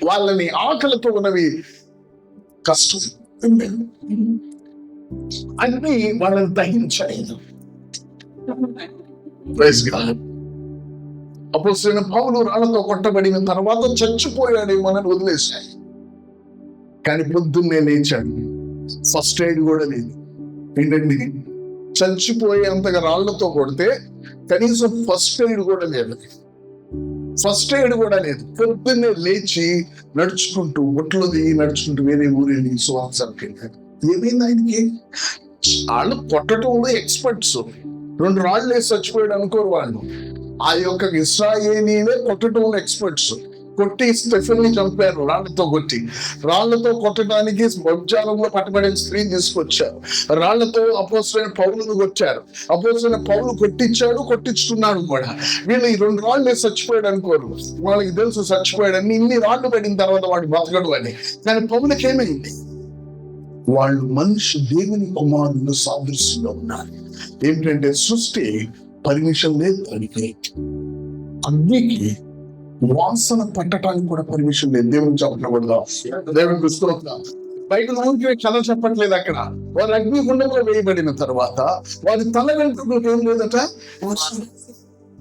వాళ్ళని ఆకలితో ఉన్నవి కష్టం అన్ని వాళ్ళని దహించలేదు. అపోస్తలుడైన పౌలు రాళ్లతో కొట్టబడిన తర్వాత చచ్చిపోయాడేమో అని వదిలేశాడు, కానీ పొద్దున్నే లేచాడు. ఫస్ట్ ఎయిడ్ కూడా లేదు. ఏంటండి? చచ్చిపోయేంతగా రాళ్లతో కొడితే కనీసం ఫస్ట్ ఎయిడ్ కూడా లేదు. పొద్దున్నే లేచి నడుచుకుంటూ ఒట్లో దిగి నడుచుకుంటూ వేరే ఊరిని సువార్తకి వెళ్ళాడు. ఏమైంది ఆయనకి? వాళ్ళు కొట్టడంలో ఎక్స్పర్ట్స్. 2 రాళ్ళు వేసి చచ్చిపోయాడు అనుకోరు వాళ్ళు. ఆ యొక్క ఇశ్రాయేలీలే కొట్టడంలో ఎక్స్పర్ట్స్. కొట్టి స్టెఫెన్ని చంపారు రాళ్లతో కొట్టడానికి వజ్జాలంలో పట్టబడిన స్త్రీని తీసుకొచ్చారు. రాళ్లతో అపోస్తలుడైన పౌలును కొట్టారు. అపోస్తలుడైన పౌలు కొట్టించుకున్నాడు కూడా. వీళ్ళు ఈ 2 రాళ్ళు వేసి చచ్చిపోయాడు అనుకోరు. వాళ్ళకి తెలుసు చచ్చిపోయాడని. ఇన్ని రాళ్ళు పడిన తర్వాత వాడు బతకడు అని. కానీ పౌలుకి ఏమైంది? వాళ్ళు దేవుని కుమారులు సాదృశ్యంలో ఉన్నారు. ఏంటంటే సృష్టి పర్మిషన్ లేదు దానికి. అగ్నికి వాసన పట్టడానికి కూడా పర్మిషన్ లేదు. దేవుని చెప్పకూడదు. దేవునికి స్తోత్రం. బయట లోనికి కథ చెప్పట్లేదు. అక్కడ వారి అగ్నిగుండంలో వేయబడిన తర్వాత వారి తల వెంట్రుకలకు ఏం లేదట?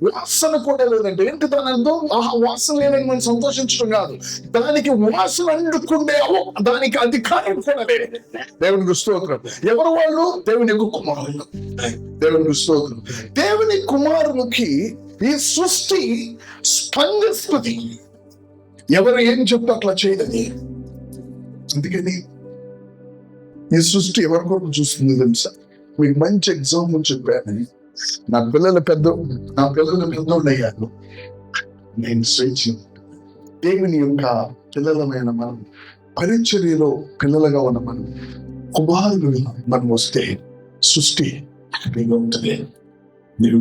వాసన కూడా లేదంటే ఏంటి దాని అర్థం? వాసన లేదని మనం సంతోషించడం కాదు, దానికి వాసన అంటుకుండే దానికి అధికారం కూడా లేదు. దేవునికి స్తోత్రం. ఎవరు వాళ్ళు? దేవుని యొక్క కుమారులు. దేవునికి స్తోత్రం. దేవుని కుమారునికి ఈ సృష్టి స్పందిస్తుంది. ఎవరు ఏం చెప్తే అట్లా చేయదని. అందుకని ఈ సృష్టి ఎవరి కొరకు చూస్తుంది తెలుసా? మీకు మంచి ఎగ్జాంపుల్ చెప్పాను. నా పిల్లలు పెద్దోళ్ళు అయ్యారు. నేను స్వేచ్ఛ దేవుని యొక్క పిల్లలమైన మనం, పరిచర్యలో పిల్లలుగా ఉన్న మనం, కుమారులుగా మనం వస్తే సృష్టి హ్యాపీగా ఉంటుంది. మీరు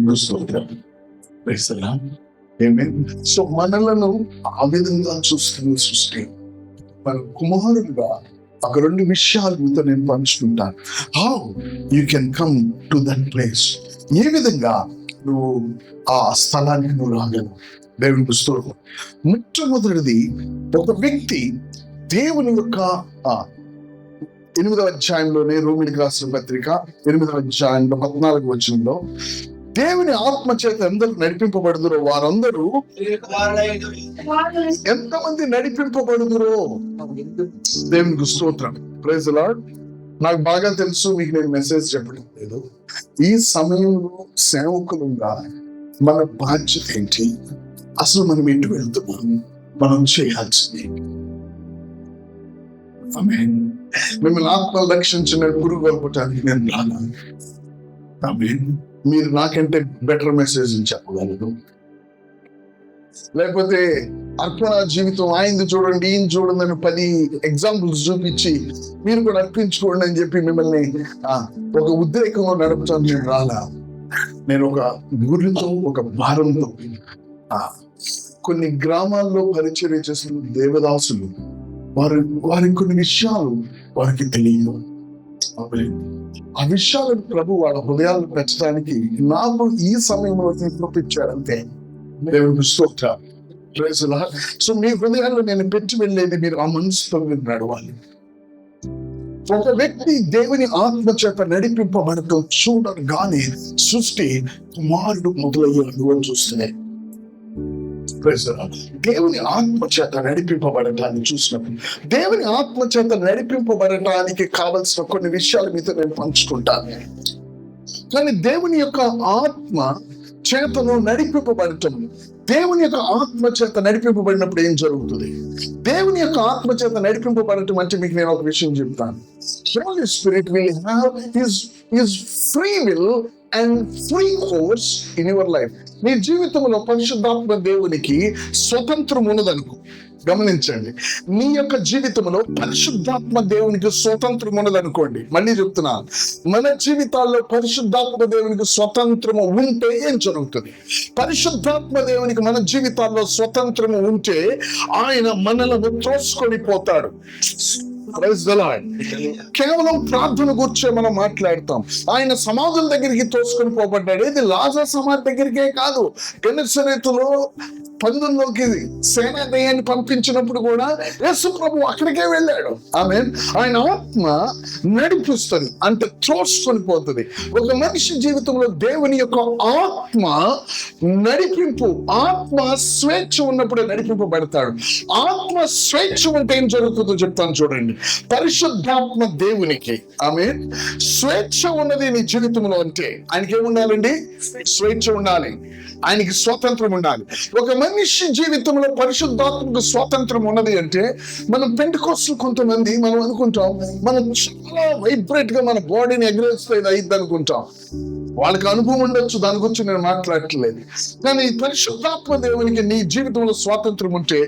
సో మనలను ఆ విధంగా చూస్తున్న సృష్టి. మన కుమారులుగా ఒక 2 విషయాలు మీతో నేను పంచుకుంటాను. How you can come to that place. ఏ విధంగా నువ్వు ఆ స్థలానికి నువ్వు రాగలవు. దేవుని పుస్తకం మొట్టమొదటిది, ఒక వ్యక్తి దేవుని యొక్క 8వ అధ్యాయంలోనే, రోమిలికి రాసిన పత్రిక 8వ అధ్యాయంలో 14వ వచనంలో, దేవుని ఆత్మ చేత ఎందరూ నడిపింపబడుదురో వారందరూ. ఎంతమంది నడిపింపబడుదురో? దేవునికి స్తోత్రం. Praise the Lord. నాకు బాగా తెలుసు, మీకు నేను మెసేజ్ చెప్పడం లేదు. ఈ సమయంలో సేవకులుగా మన బాధ్యత ఏంటి, అసలు మనం ఇంటికి వెళ్తున్నాం, మనం చేయాల్సింది. మిమ్మల్ని ఆత్మ రక్షించిన పురుగు అనుకోవటానికి నేను రాను. మీరు నాకంటే బెటర్ మెసేజ్ చెప్పగలరు. లేకపోతే అర్పణ జీవితం ఆయనది చూడండి, ఈయన చూడండి అని 10 ఎగ్జాంపుల్స్ చూపించి మీరు కూడా అర్పించుకోండి అని చెప్పి మిమ్మల్ని ఒక ఉద్రేకంలో నడుపుతాను. నేను రాలా. నేను ఒక గురితో, ఒక భారంతో. కొన్ని గ్రామాల్లో పరిచర్య చేసిన దేవదాసులు, వారి కొన్ని విషయాలు వారికి తెలియదు. ఆ విషయాలను ప్రభు వాళ్ళ హృదయాలను పెంచడానికి నాకు ఈ సమయంలో చూపించాడంతే. దేవుని స్తోత్రం. సో మీ హృదయాల్లో నేను పెట్టి వెళ్ళేది మీరు ఆ మనసుతో మీరు నడవాలి. ఒక వ్యక్తి దేవుని ఆత్మ చేత నడిపింపబడటం చూడగానే సృష్టి కుమారుడు మొదలయ్యాడు అని చూస్తే, దేవుని ఆత్మ చేత నడిపింపబడటాన్ని చూసినప్పుడు, దేవుని ఆత్మ చేత నడిపింపబడటానికి కావలసిన కొన్ని విషయాలు మీతో నేను పంచుకుంటాను. కానీ దేవుని యొక్క ఆత్మ చేతను నడిపింపబడటం, దేవుని యొక్క ఆత్మ చేత నడిపింపబడినప్పుడు ఏం జరుగుతుంది? దేవుని యొక్క ఆత్మ చేత నడిపింపబడటం అంటే మీకు నేను ఒక విషయం చెప్తాను. Holy Spirit will have his free will and free course in your life. మీ జీవితంలో పరిశుద్ధాత్మ దేవునికి స్వతంత్రం ఉన్నదనుకో. గమనించండి, మీ యొక్క జీవితంలో పరిశుద్ధాత్మ దేవునికి స్వతంత్రం ఉన్నదనుకోండి. మళ్ళీ చెప్తున్నాను, మన జీవితాల్లో పరిశుద్ధాత్మ దేవునికి స్వతంత్రము ఉంటే ఏం జరుగుతుంది? పరిశుద్ధాత్మ దేవునికి మన జీవితాల్లో స్వతంత్రము ఉంటే ఆయన మనలను త్రోసుకొని పోతాడు. కేవలం ప్రార్థన గురించే మనం మాట్లాడతాం. ఆయన సమాధుల దగ్గరికి తోసుకొని పోబడ్డాడు. ఇది లాజరు సమాధి దగ్గరికే కాదు, గెనెసరేతులో పందుల్లోకి సేనాదయాన్ని పంపించినప్పుడు కూడా యేసు ప్రభు అక్కడికే వెళ్ళాడు. ఆమేన్. ఆయన ఆత్మ నడిపిస్తుంది, అంటే తోసుకొని పోతుంది. ఒక మనిషి జీవితంలో దేవుని యొక్క ఆత్మ నడిపింపు, ఆత్మ స్వేచ్ఛ ఉన్నప్పుడే నడిపింపబడతాడు. ఆత్మ స్వేచ్ఛ ఉంటే ఏం జరుగుతుందో చెప్తాను చూడండి. పరిశుద్ధాత్మ దేవునికి ఆమేన్ స్వేచ్ఛ ఉన్నది నీ జీవితంలో అంటే ఆయనకి ఏముండాలండి? స్వేచ్ఛ ఉండాలి, ఆయనకి స్వాతంత్రం ఉండాలి. ఒక మనిషి జీవితంలో పరిశుద్ధాత్మకు స్వాతంత్రం ఉన్నది అంటే, మనం పెంటెకోస్తల్ కొంతమంది మనం అనుకుంటాం మనం చాలా వైబ్రేట్ గా మన బాడీని ఎగరేస్తే ఇది అయింది అనుకుంటాం. వాళ్ళకి అనుభవం ఉండొచ్చు, దాని గురించి నేను మాట్లాడట్లేదు. కానీ పరిశుద్ధాత్మ దేవునికి నీ జీవితంలో స్వాతంత్రం ఉంటే,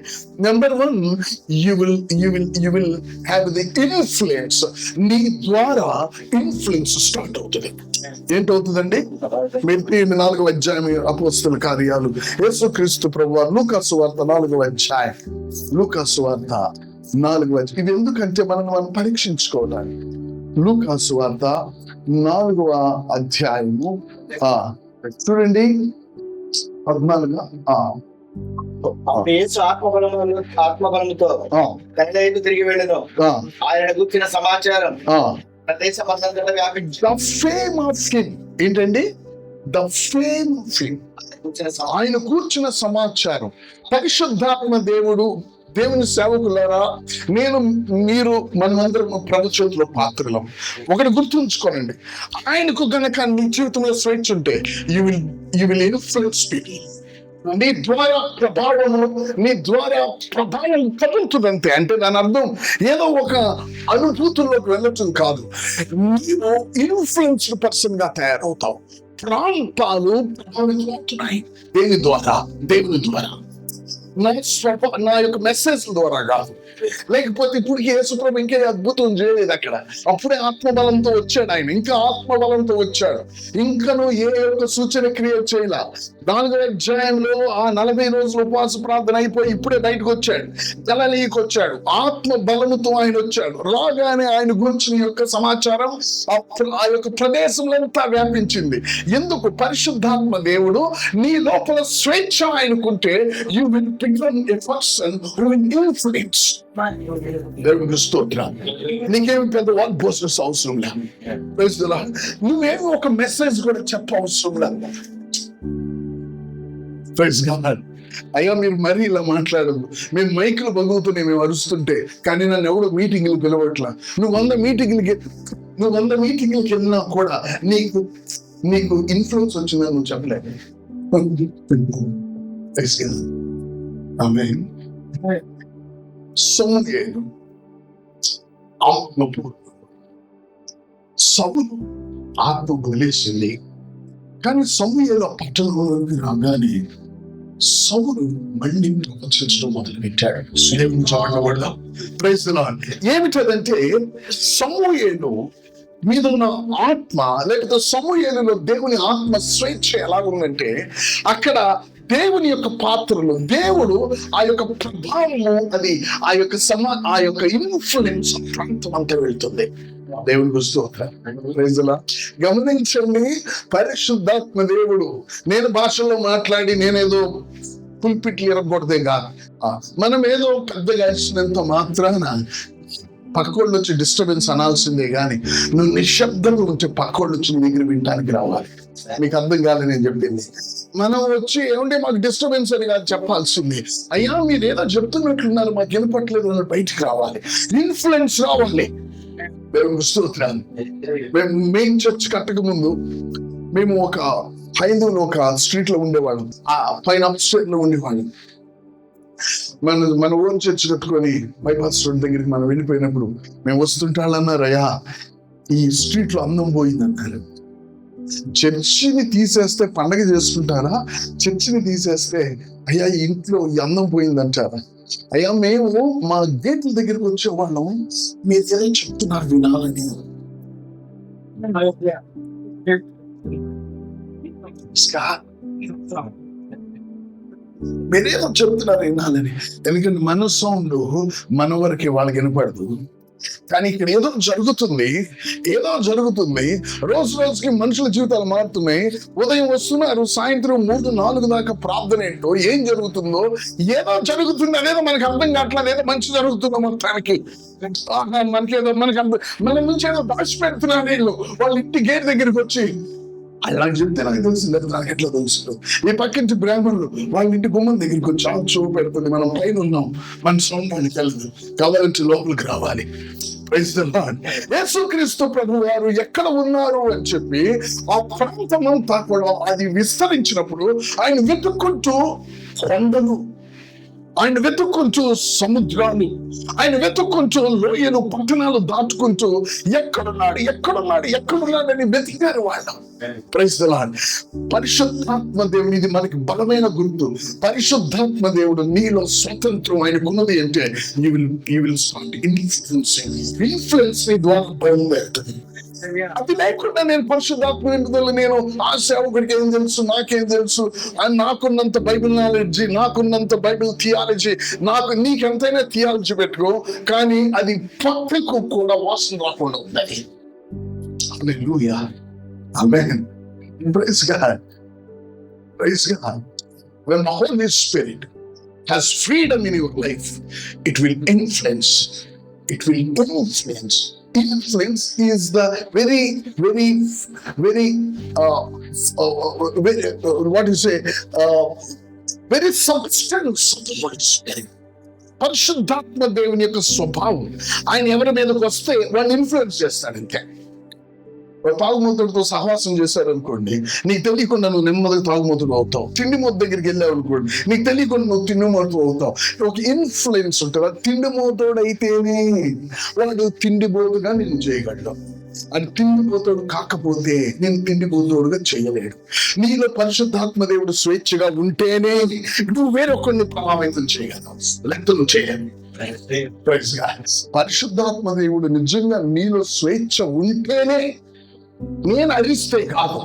number 1 you will have the influence. నీ ద్వారా ఇన్ఫ్లుయెన్స్ స్టార్ట్ అవుతుంది. ఏంటవుతుందండి? 4వ అధ్యాయం అపోస్తలుల కార్యాలు, యేసుక్రీస్తు ప్రభువారు లూకా సువార్త 4వ అధ్యాయం, లూకా సువార్త 4వ అధ్యాయం. ఇది ఎందుకంటే మనం పరీక్షించుకోవడానికి. లూకా సువార్త 4వ అధ్యాయము చూడండి 14. ఆత్మబలముతో గలిలయకు తిరిగి వెళ్ళెను. ఆయన గురించిన సమాచారం దేశమంతటా వ్యాపించి. The fame of him ఏంటండి? ద ఫేమ్ ఆఫ్ హిమ్, ఆయన కూర్చున్న సమాచారం. పరిశుద్ధాత్మ దేవుని సేవకులారా, మీరు మనమందరం ప్రభు చేతిలో పాత్రలం. ఒకటి గుర్తుంచుకోనండి, ఆయనకు గనక నీ జీవితంలో స్వేచ్ఛ ఉంటే యు విల్ ఇన్ఫ్లుయెన్స్ పీపుల్. నీ ద్వారా ప్రభావం కలుగుతుందంతే. అంటే దాని అర్థం ఏదో ఒక అనుభూతుల్లోకి వెళ్ళటం కాదు, నీవు ఇన్ఫ్లుయెన్స్డ్ పర్సన్ గా తయారవుతావు. ప్రాంతాలు ప్రభావితమవుతున్నాయి దేవుని ద్వారా, నా యొక్క మెసేజ్ ద్వారా కాదు. లేకపోతే ఇప్పుడు యేసుప్రభు ఇంకే అద్భుతం చేయలేదు అక్కడ, అప్పుడే ఆత్మబలంతో వచ్చాడు ఆయన. ఇంకా ఆత్మబలంతో వచ్చాడు, ఇంకను ఏ యొక్క సూచన క్రియేట్ చేయాల. 4వ అధ్యాయంలో ఆ 40 రోజులు ఉపవాస ప్రార్థన అయిపోయి ఇప్పుడే బయటకు వచ్చాడు, గలిలయకు వచ్చాడు. ఆత్మ బలముతో ఆయన వచ్చాడు. రాగానే ఆయన గురించిన యొక్క సమాచారం ఆ యొక్క ప్రదేశంలోంతా వ్యాపించింది. ఎందుకు? పరిశుద్ధాత్మ దేవుడు నీ లోపల స్వేచ్ఛ ఆయనకుంటే you will become a person who will influence. దేవునికి స్తోత్రం. నీకేమి పెద్ద వాల్ పోస్టర్స్ అవసరం లేదు, నువ్వేమి ఒక మెసేజ్ కూడా చెప్పవసరం లేదు. అయ్యా మీరు మరీ ఇలా మాట్లాడదు, మేము మైకులు బగులుతున్నాయి, మేము అరుస్తుంటే, కానీ నన్ను ఎవడో మీటింగ్లు పిలవట్లా. నువ్వు 100 మీటింగ్లకి వెళ్ళినా కూడా నీకు ఇన్ఫ్లుయెన్స్ వచ్చిందని నువ్వు చెప్పలేదు. సమూయేలు సౌలు ఆత్మ వదిలేసింది, కానీ సమూయేలు ఆ పట్టణంలోకి రాగానే సౌలు మళ్ళీ ప్రవచించడం మొదలు పెట్టాడు. ఏమిటంటే సమూయేలు మీద ఉన్న ఆత్మ, లేకపోతే సమూయేలులో దేవుని ఆత్మ స్వేచ్ఛ ఎలా ఉందంటే, అక్కడ దేవుని యొక్క పాత్రలు, దేవుడు ఆ యొక్క ప్రభావము, అది ఆ యొక్క ఇన్ఫ్లుయెన్స్ ప్రాంతం అంతా వెళ్తుంది. దేవుని గుస్తూ గమనించండి, పరిశుద్ధాత్మ దేవుడు నేను భాషలో మాట్లాడి నేనేదో పుల్పిట్లు ఇరగొడదే కాదు. మనం ఏదో పెద్దగా ఇచ్చినంత మాత్రాన పక్కోళ్ళు వచ్చి డిస్టర్బెన్స్ అనాల్సిందే గాని నువ్వు నిశ్శబ్దంగా ఉంటే పక్కోళ్ళు వచ్చి నీ దగ్గర వినడానికి రావాలి. మీకు అర్థం కాలేదు నేను చెప్పింది. మనం వచ్చి ఏమంటే మాకు డిస్టర్బెన్స్ అని కాదు చెప్పాల్సింది, అయ్యా మీరు ఏదో చెప్తున్నట్లున్నారు మాకు వినపట్లేదు అని బయటికి రావాలి, ఇన్ఫ్లుయెన్స్ రావాలి. మేము చర్చ్ కట్టక ముందు మేము ఒక హైందవులు ఒక స్ట్రీట్ లో ఉండేవాళ్ళం, ఆ పైన అప్ స్ట్రీట్ లో ఉండేవాళ్ళం. మన ఓన్ చర్చ్ కట్టుకొని బైపాస్ రోడ్ దగ్గరికి మనం వెళ్ళిపోయినప్పుడు మేము వస్తుంటే వాళ్ళు అన్నారు, అయ్యా ఈ స్ట్రీట్ లో అందం పోయిందన్నారు. చర్చిని తీసేస్తే పండగ చేసుకుంటారా, చర్చిని తీసేస్తే అయ్యా ఇంట్లో ఈ అందం పోయిందంటారా? అయ్యా మేము మా గేట్ల దగ్గరికి వచ్చే వాళ్ళం మీరు ఏదో చెప్తున్నారు వినాలని. మీరేదో చెప్తున్నారు వినాలని. ఎందుకంటే మన సౌండ్ మన వరకే వాళ్ళకి వినపడదు, కానీ ఇక్కడ ఏదో జరుగుతుంది. రోజు రోజుకి మనుషుల జీవితాలు మారుతున్నాయి. ఉదయం వస్తున్నారు, సాయంత్రం 3-4 దాకా ప్రార్థన ఏంటో, ఏం జరుగుతుందో ఏదో జరుగుతుంది. అదేదో మనకు అర్థం కావట్లేదు, ఏదో మంచి జరుగుతుందో మొత్తానికి మనకేదో మన నుంచి ఏదో దాచి పెడుతున్నారు వీళ్ళు. వాళ్ళ ఇంటి గేట్ దగ్గరికి వచ్చి అలా చెప్తే నాకు తెలిసింది, నాకు ఎట్లా తెలుసు. ఈ పక్కింటి బ్రాహ్మణులు వాళ్ళ ఇంటి గుమ్మం దగ్గరికి వచ్చి చూపు పెడుతుంది, మనం పైన ఉన్నాం, మన సౌండ్ వాళ్ళకి వెళ్ళదు, కావాలంటే లోపలికి రావాలి. యేసుక్రీస్తు ప్రభు వారు ఎక్కడ ఉన్నారు అని చెప్పి ఆ ప్రాంతం అంతా కూడా అది విస్తరించినప్పుడు ఆయన వెతుక్కుంటూ కొండలు, ఆయన వెతుక్కుంటూ సముద్రాలు, ఆయన వెతుక్కుంటూ లోయలు, పట్టణాలు దాటుకుంటూ ఎక్కడున్నాడని వెతికారు వాళ్ళు. Praise the Lord. పరిశుద్ధాత్మ దేవుడు, ఇది మనకి బలమైన గుర్తు. పరిశుద్ధాత్మ దేవుడు నీలో స్వతంత్రం ఆయనకున్నది అంటే you will start ఇన్ఫ్లుయెన్స్ నీ ద్వారా బయలుదేరుతుంది. అది లేకుండా నేను పరిశుద్ధాత్మ నింపుదల, నేను ఆ సేవకుడికి ఏం తెలుసు, నాకేం తెలుసు, నాకున్నంత బైబిల్ నాలెడ్జి, నాకున్నంత బైబిల్ థియాలజీ, నీకెంతైనా థియాలజీ పెట్టుకో, కానీ అది పక్కకు కూడా వాసన రాకుండా ఉంది. హల్లెలూయా, ఆమేన్, praise God, praise God. When the Holy Spirit has freedom in your life, it will influence Influence is the very what do you say, very substance of the Holy Spirit. పరిశుద్ధాత్మ దేవుని యొక్క స్వభావం. ఆయన ఎవరి మీదకి వస్తే వాడిని ఇన్ఫ్లుయెన్స్ చేస్తాడు. అంతే. తాగుమూతుడితో సహవాసం చేశారు అనుకోండి, నీకు తెలియకుండా నువ్వు నెమ్మదిగా తాగుమూతుడు అవుతావు. తిండి మూత దగ్గరికి వెళ్ళావు అనుకోండి, నీకు తెలియకుండా నువ్వు తిండి మూతడు అవుతావు. ఒక ఇన్ఫ్లుయెన్స్ ఉంటుంది. తిండి మూతోడు అయితేనే వాడు తిండి బోతుగా నేను చేయగలడు. అది తిండిపోతాడు కాకపోతే నేను తిండిపోతాడుగా చేయలేడు. నీలో పరిశుద్ధాత్మ దేవుడు స్వేచ్ఛగా ఉంటేనే నువ్వు వేరొకరిని ప్రభావితం చేయగలవు, లెక్కలు చేయాలి. పరిశుద్ధాత్మ దేవుడు నిజంగా నీలో స్వేచ్ఛ ఉంటేనే, నేను అరిస్తే కాదు,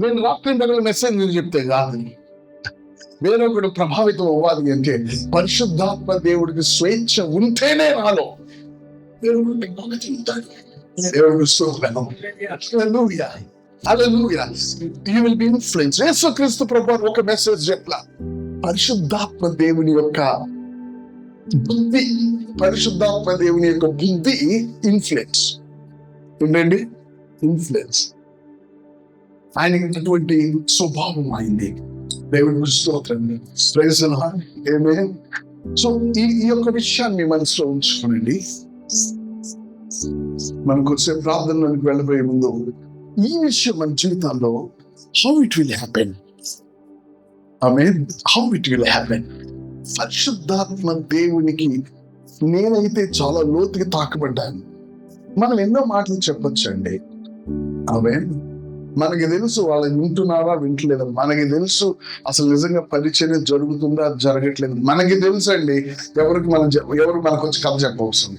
నేను రాత్రి పగల మెసేజ్ చెప్తే కాదు, వేరొకడు ప్రభావితం అవ్వాలి అంటే పరిశుద్ధాత్మ దేవుడికి స్వేచ్ఛ ఉంటేనే నాలో యేసుక్రీస్తు ప్రభువు ఒక మెసేజ్ చెప్పలా, పరిశుద్ధాత్మ దేవుని యొక్క బుద్ధి, పరిశుద్ధాత్మ దేవుని యొక్క బుద్ధి ఇన్ఫ్లుయెన్స్ ఉండండి, ఇన్ఫ్లుయెన్స్. ఆయనకి అటువంటి స్వభావం అయింది. దేవుని స్తోత్రం. ఆమేన్. సో ఈ యొక్క విషయాన్ని మనసులో ఉంచుకోనండి. మనకు వచ్చే ప్రార్థనలోకి వెళ్ళబోయే ముందు ఈ విషయం మన జీవితాల్లో how it will happen, amen, how it will happen. పరిశుద్ధాత్మ దేవునికి నేనైతే చాలా లోతుగా తాకబడ్డాను. మనం ఎన్నో మాటలు చెప్పొచ్చండి, ఆమేన్. మనకి తెలుసు వాళ్ళు వింటున్నారా వింటలేదా, మనకి తెలుసు అసలు నిజంగా పరిచర్య జరుగుతుందా జరగట్లేదు, మనకి తెలుసు అండి. ఎవరు మనకు వచ్చి కథ చెప్పవసరం,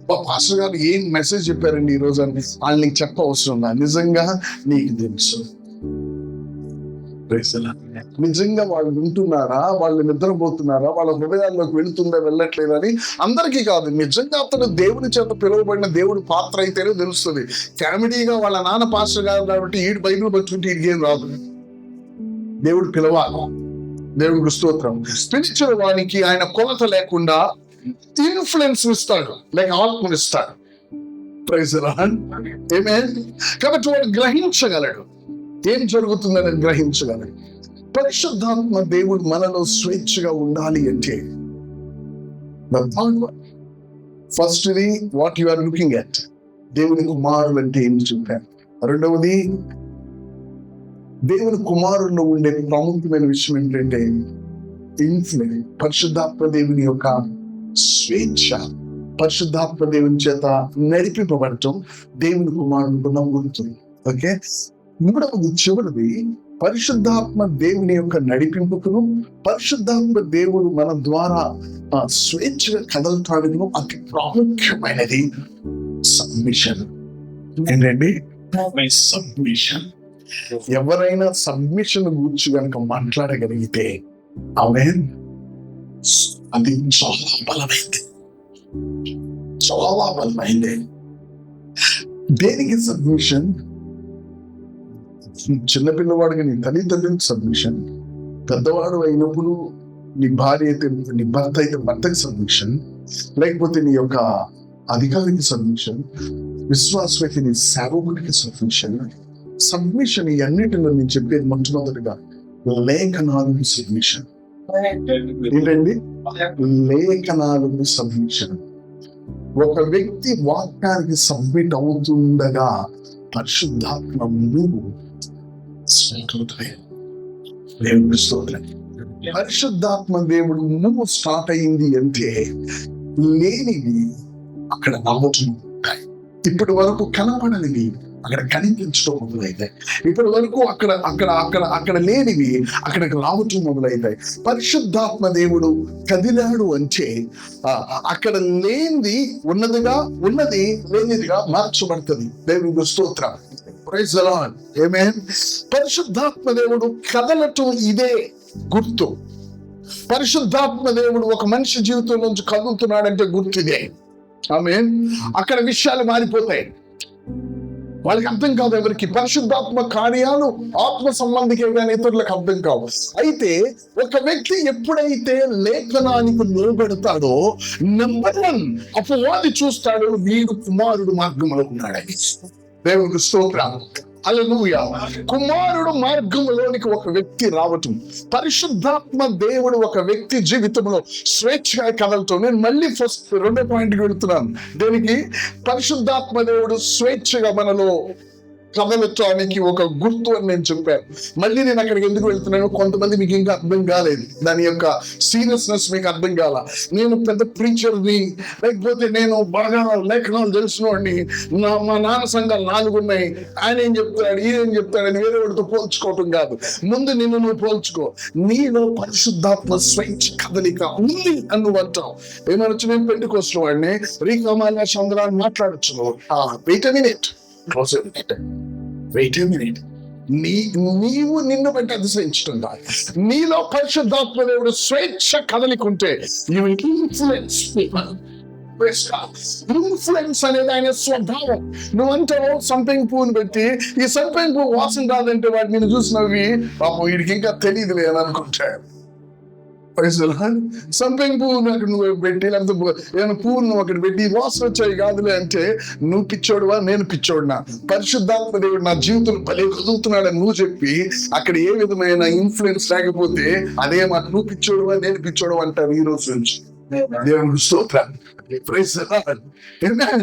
పాస్టర్ గారు ఏం మెసేజ్ చెప్పారండి ఈ రోజు అని వాళ్ళు నీకు చెప్పవసరం, నిజంగా నీకు తెలుసు. నిజంగా వాళ్ళు వింటున్నారా, వాళ్ళు నిద్రపోతున్నారా, వాళ్ళ హృదయాల్లోకి వెళుతుందా వెళ్ళట్లేదని అందరికీ కాదు, నిజంగా అతను దేవుని చేత పిలువబడిన దేవుడి పాత్ర అయితేనే తెలుస్తుంది. కామెడీగా వాళ్ళ నాన్న పాస్టర్ గారు కాబట్టి ఈ బైబిల్ పట్టుకుంటే ఇదిగేం రాదు. దేవుడు పిలవాలి. దేవుడికి స్తోత్రం. పిలిచిన వానికి ఆయన కొలత లేకుండా ఇన్ఫ్లుయెన్స్ ఇస్తాడు, లేక ఆత్మ ఇస్తాడు. Praise the Lord. ఆమేన్. కాబట్టి వాడు గ్రహించగలడు, ఏం జరుగుతుందని గ్రహించగలడు. పరిశుద్ధాత్మ దేవుడు మనలో స్వేచ్ఛగా ఉండాలి అంటే ఫస్ట్ది what you are looking at, దేవుని కుమారులు అంటే ఏం చెప్పాను. రెండవది దేవుని కుమారుల్లో ఉండే ప్రాముఖ్యమైన విషయం ఏంటంటే ఇన్ఫ్లుయెన్స్, పరిశుద్ధాత్మ దేవుని యొక్క స్వేచ్ఛ, పరిశుద్ధాత్మ దేవుని చేత నడిపింపబడటం దేవుని కుమారుడు నమ్ముతుంది. ఓకే. మూడవది చివరిది పరిశుద్ధాత్మ దేవుని యొక్క నడిపింపుకును, పరిశుద్ధాత్మ దేవుడు మన ద్వారా స్వేచ్ఛగా కదలటానికి అతి ప్రాముఖ్యమైనది సబ్మిషన్. ఏంటండి? సబ్మిషన్. ఎవరైనా సబ్మిషన్ గురించి కనుక మాట్లాడగలిగితే ఆమేన్, అది చాలా బలమైంది, చాలా బలమైంది. దేనికి సబ్మిషన్? చిన్నపిల్లవాడికి నీ తల్లిదండ్రులకు సబ్మిషన్, పెద్దవాడు అయినప్పుడు నీ భార్య అయితే నీ భర్త అయితే భర్తకి సబ్మిషన్, లేకపోతే నీ యొక్క అధికారికి సబ్మిషన్, విశ్వాసమైతే నీ సేవకుడికి సబ్మిషన్. సబ్మిషన్ ఈ అన్నిటిలో నేను చెప్పేది మొట్టమొదటిగా లేఖనాలకు సబ్మిషన్. ఏంటండి? లేఖనాలకు సబ్మిషన్. ఒక వ్యక్తి వాక్యానికి సబ్మిట్ అవుతుండగా పరిశుద్ధాత్మ పరిశుద్ధాత్మ దేవుడు నువ్వు స్టార్ట్ అయింది అంటే లేనివి అక్కడ నమ్ముతుంటాయి. ఇప్పటి వరకు కనపడనివి అక్కడ కనిపించడం మొదలైతాయి. ఇప్పటి వరకు అక్కడ అక్కడ అక్కడ అక్కడ లేనివి అక్కడికి రావటం మొదలైతాయి. పరిశుద్ధాత్మ దేవుడు కదిలాడు అంటే అక్కడ లేనిది ఉన్నదిగా, ఉన్నది లేనిదిగా మార్చబడుతుంది. దేవునికి స్తోత్రం. Praise the Lord. ఆమేన్. పరిశుద్ధాత్మ దేవుడు కదలటం ఇదే గుర్తు. పరిశుద్ధాత్మ దేవుడు ఒక మనిషి జీవితం నుంచి కదులుతున్నాడంటే గుర్తు ఇదే. ఆమేన్. అక్కడ విషయాలు మారిపోతాయి. వాళ్ళకి అర్థం కాదు. ఎవరికి పరిశుద్ధాత్మ కార్యాలు ఆత్మ సంబంధికే కానీ ఇతరులకు అర్థం కావు. అయితే ఒక వ్యక్తి ఎప్పుడైతే లేఖనానికి నిలబెడతాడో నెంబర్ 1 అపవాది చూస్తాడు, వీడు కుమారుడు మార్గంలో ఉన్నాడని. దేవునికి స్తోత్రం. హల్లెలూయా. కుమారుడు మార్గంలోనికి ఒక వ్యక్తి రావటం, పరిశుద్ధాత్మ దేవుడు ఒక వ్యక్తి జీవితంలో స్వేచ్ఛగా కదలటం. నేను మళ్ళీ రెండో పాయింట్కి వెళుతున్నాను. దీనికి పరిశుద్ధాత్మ దేవుడు స్వేచ్ఛగా మనలో కదలటానికి ఒక గుర్తు అని నేను చెప్పాను. మళ్ళీ నేను అక్కడికి ఎందుకు వెళ్తున్నాను, కొంతమంది మీకు ఇంకా అర్థం కాలేదు, దాని యొక్క సీరియస్నెస్ మీకు అర్థం కాల. నేను పెద్ద ప్రీచర్ని, లేకపోతే నేను బాగా లేఖనాలు తెలిసిన వాడిని, మా నాన్న సంఘాలు 4 ఉన్నాయి, ఆయన ఏం చెప్తాడు ఈయనేం చెప్తాడు అని వేరే వాడితో పోల్చుకోవటం కాదు. ముందు నిన్ను నువ్వు పోల్చుకో. నీలో పరిశుద్ధాత్మ స్వేచ్ఛ కదలిక ఉంది అని నువ్వు అంటావు. ఏమనొచ్చు, నేను పెంటుకొచ్చిన వాడిని, రీకమాల చంద్రాన్ని మాట్లాడచ్చు. వెయిట్ ఎ మినిట్, నీవు నిన్ను బట్టి అతిశయించడం కాదు. నీలో పరిశుద్ధాత్మ దేవుడు స్వేచ్ఛ కదలికుంటే ఇన్ఫ్లుయెన్స్ అనేది ఆయన స్వభావం. నువ్వంటావు సంపెంగ పువ్వుని పెట్టి, ఈ సంపెంగ పువ్వు వాసన రాదంటే వాడు నేను చూసినవి పాపం వీడికి ఇంకా తెలియదులే అని అనుకుంటాడు. సంపెంగ పువ్వు అక్కడ నువ్వు పెట్టి, లేకపోతే ఏమైనా పువ్వు నువ్వు అక్కడ పెట్టి వాసన వచ్చాయి కాదులే అంటే నువ్వు పిచ్చోడువా నేను పిచ్చోడునా? పరిశుద్ధాత్మ దేవుడు నా జీవితంలో భలే కదులుతున్నాడని నువ్వు చెప్పి అక్కడ ఏ విధమైన ఇన్ఫ్లుయెన్స్ లేకపోతే అదే మాట నువ్వు పిచ్చోడువా నేను పిచ్చోడు అంటారు ఈ రోజు నుంచి. దేవుడు స్తోత్రం. Praise the Lord. Amen.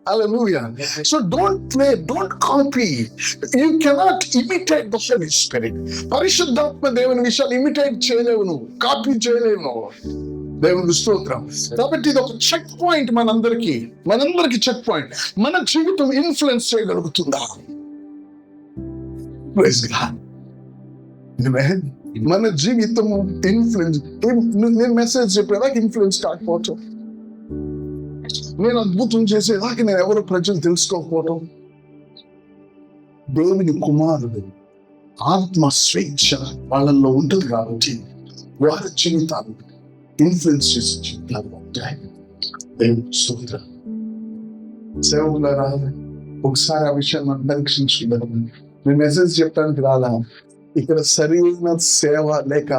Hallelujah. So don't play, don't copy. You cannot imitate the Holy Spirit. పరిశుద్ధాత్మ దేవుని విషయాలు ఇమిటేట్ చేయలేవు, నువ్వు కాపీ చేయలేవు నువ్వు. దేవుని స్తోత్రం. కాబట్టి ఇది ఒక చెక్ పాయింట్ మనందరికి చెక్ పాయింట్. మన జీవితం ఇన్ఫ్లుయెన్స్ చేయగలుగుతుందా? Praise God. Amen. మన జీవితము ఇన్ఫ్లుయెన్స్. నేను మెసేజ్ చెప్పేదాకా ఇన్ఫ్లుయెన్స్ కాకపోవటం, నేను అద్భుతం చేసేదాకా నేను ఎవరో ప్రజలు తెలుసుకోకపోవటం. దేవుని కుమారుడు ఆత్మ స్వేచ్ఛ వాళ్ళల్లో ఉంటుంది కాబట్టి వారి జీవితాలు ఇన్ఫ్లుయెన్స్ చేసే జీవితాలు ఉంటాయి. దేవుని స్తోత్రం. సేవకులారా, ఒకసారి ఆ విషయాన్ని పరీక్షించుకుంటాను. నేను మెసేజ్ చెప్పడానికి రాలా, ఇక్కడ సరైన సేవ లేక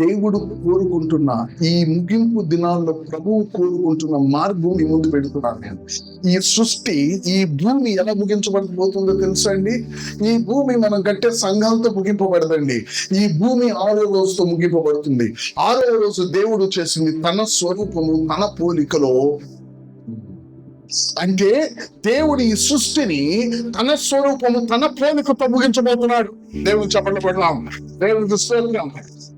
దేవుడు కోరుకుంటున్న ఈ ముగింపు దినాల్లో ప్రభువు కోరుకుంటున్న మార్గం మీ ముందు పెడుతున్నాను నేను. ఈ సృష్టి, ఈ భూమి ఎలా ముగించబడిపోతుందో తెలుసా అండి? ఈ భూమి మనం కట్టే సంఘాలతో ముగింపబడదండి. ఈ భూమి 6వ రోజుతో ముగింపబడుతుంది. 6వ రోజు దేవుడు చేసింది తన స్వరూపము తన పోలికలో. అంటే దేవుడు ఈ సృష్టిని తన స్వరూపము తన పోలికతో ముగించబోతున్నాడు. దేవుడు చెప్పండి పడలాం. దేవుడికి స్తోత్రం.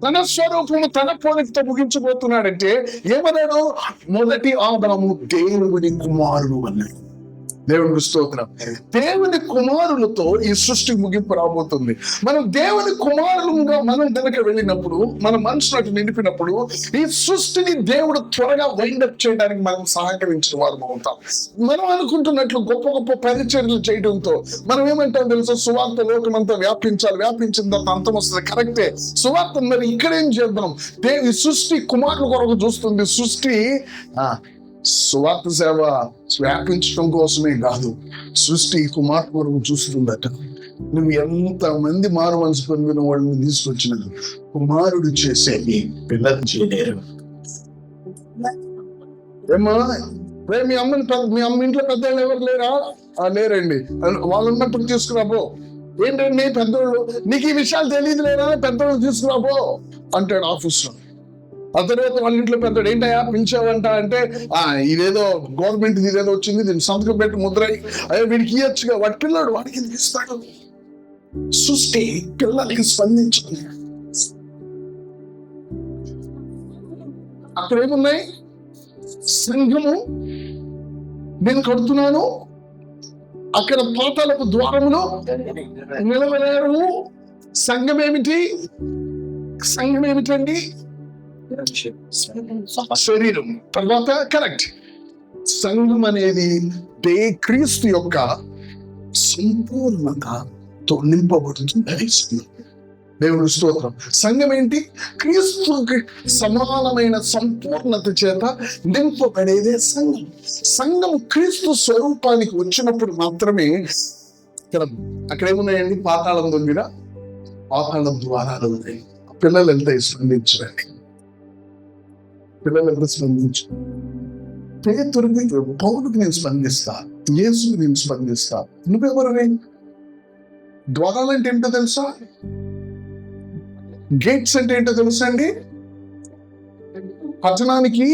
తన స్వరూపము తన పోలికతో ముగించబోతున్నాడంటే ఏమన్నాడు? మొదటి ఆదాము దేవుని కుమారుడు అన్నాడు. దేవునికి స్తోత్రం. దేవుని కుమారులతో ఈ సృష్టి ముగింపు రాబోతుంది. మనం దేవుని కుమారులుగా మనం వెనక వెళ్ళినప్పుడు, మన మనసును నిండిపినప్పుడు ఈ సృష్టిని దేవుడు త్వరగా వైండప్ చేయడానికి మనం సహకరించిన వారు అవుతాం. మనం అనుకుంటున్నట్లు గొప్ప గొప్ప పరిచర్యలు చేయడంతో మనం ఏమంటాం తెలుసా? సువార్త లోకమంతా వ్యాపించాలి, వ్యాపించిన తర్వాత అంతం వస్తుంది. కరెక్టే, సువార్త మరి ఇక్కడేం చేద్దాం? ఈ సృష్టి కుమారుల కొరకు చూస్తుంది. సృష్టి సువార్త సేవ వ్యాపించడం కోసమే కాదు, సృష్టి కుమార్ కొరకు చూస్తుందట. నువ్వు ఎంత మంది మారు మనసు పొందిన వాళ్ళని తీసుకొచ్చిన కుమారుడు చేసేది పిల్లలు చేయలేరు. ఏమా మీ అమ్మ ఇంట్లో పెద్దవాళ్ళు ఎవరు లేరా? లేరండి. వాళ్ళు ఉన్నప్పుడు తీసుకురాబో. ఏంటండి పెద్దోళ్ళు, నీకు ఈ విషయాలు తెలియదు లేరా? పెద్దోళ్ళు తీసుకురాబో అంటాడు ఆఫీస్లో. ఆ తర్వాత వాళ్ళ ఇంట్లో పెద్దోడు, ఏంటయ్యా పిలిచావంట అంటే, ఇదేదో గవర్నమెంట్ ఇదేదో వచ్చింది, దీన్ని సంతకం పెట్టి ముద్రై అయ్యో వీడికి ఇయ్యొచ్చుగా. వాడి పిల్లడు వాడికి ఇస్తాడు. సృష్టి పిల్లలకి స్పందించండి. అక్కడ ఏమున్నాయి? సంఘము నేను కడుతున్నాను, అక్కడ పాతాళపు ద్వారములు నిలవలేరు. సంఘం ఏమిటి? సంఘం ఏమిటండి? శరీరం. తర్వాత కరెక్ట్, సంఘం అనేది క్రీస్తు యొక్క సంపూర్ణతతో నింపబడుతుంది. దేవుని స్తోత్రం. సంఘం ఏంటి? క్రీస్తుకి సమానమైన సంపూర్ణత చేత నింపబడేదే సంఘం. సంఘం క్రీస్తు స్వరూపానికి వచ్చినప్పుడు మాత్రమే అక్కడ ఏమున్నాయండి? పాతాళం దగ్గర పాతాళం ద్వారాలు ఉన్నాయి. పిల్లలు ఎంత స్పందించరండి, పిల్లలు ఎంత స్పందించు. పేతురుకి, పౌలుకి నేను స్పందిస్తా, యేసుకి నేను స్పందిస్తా. నువ్వెవరు? ద్వారాలు అంటే ఏంటో తెలుసా? గేట్స్ అంటే ఏంటో తెలుసా అండి? పట్టణానికి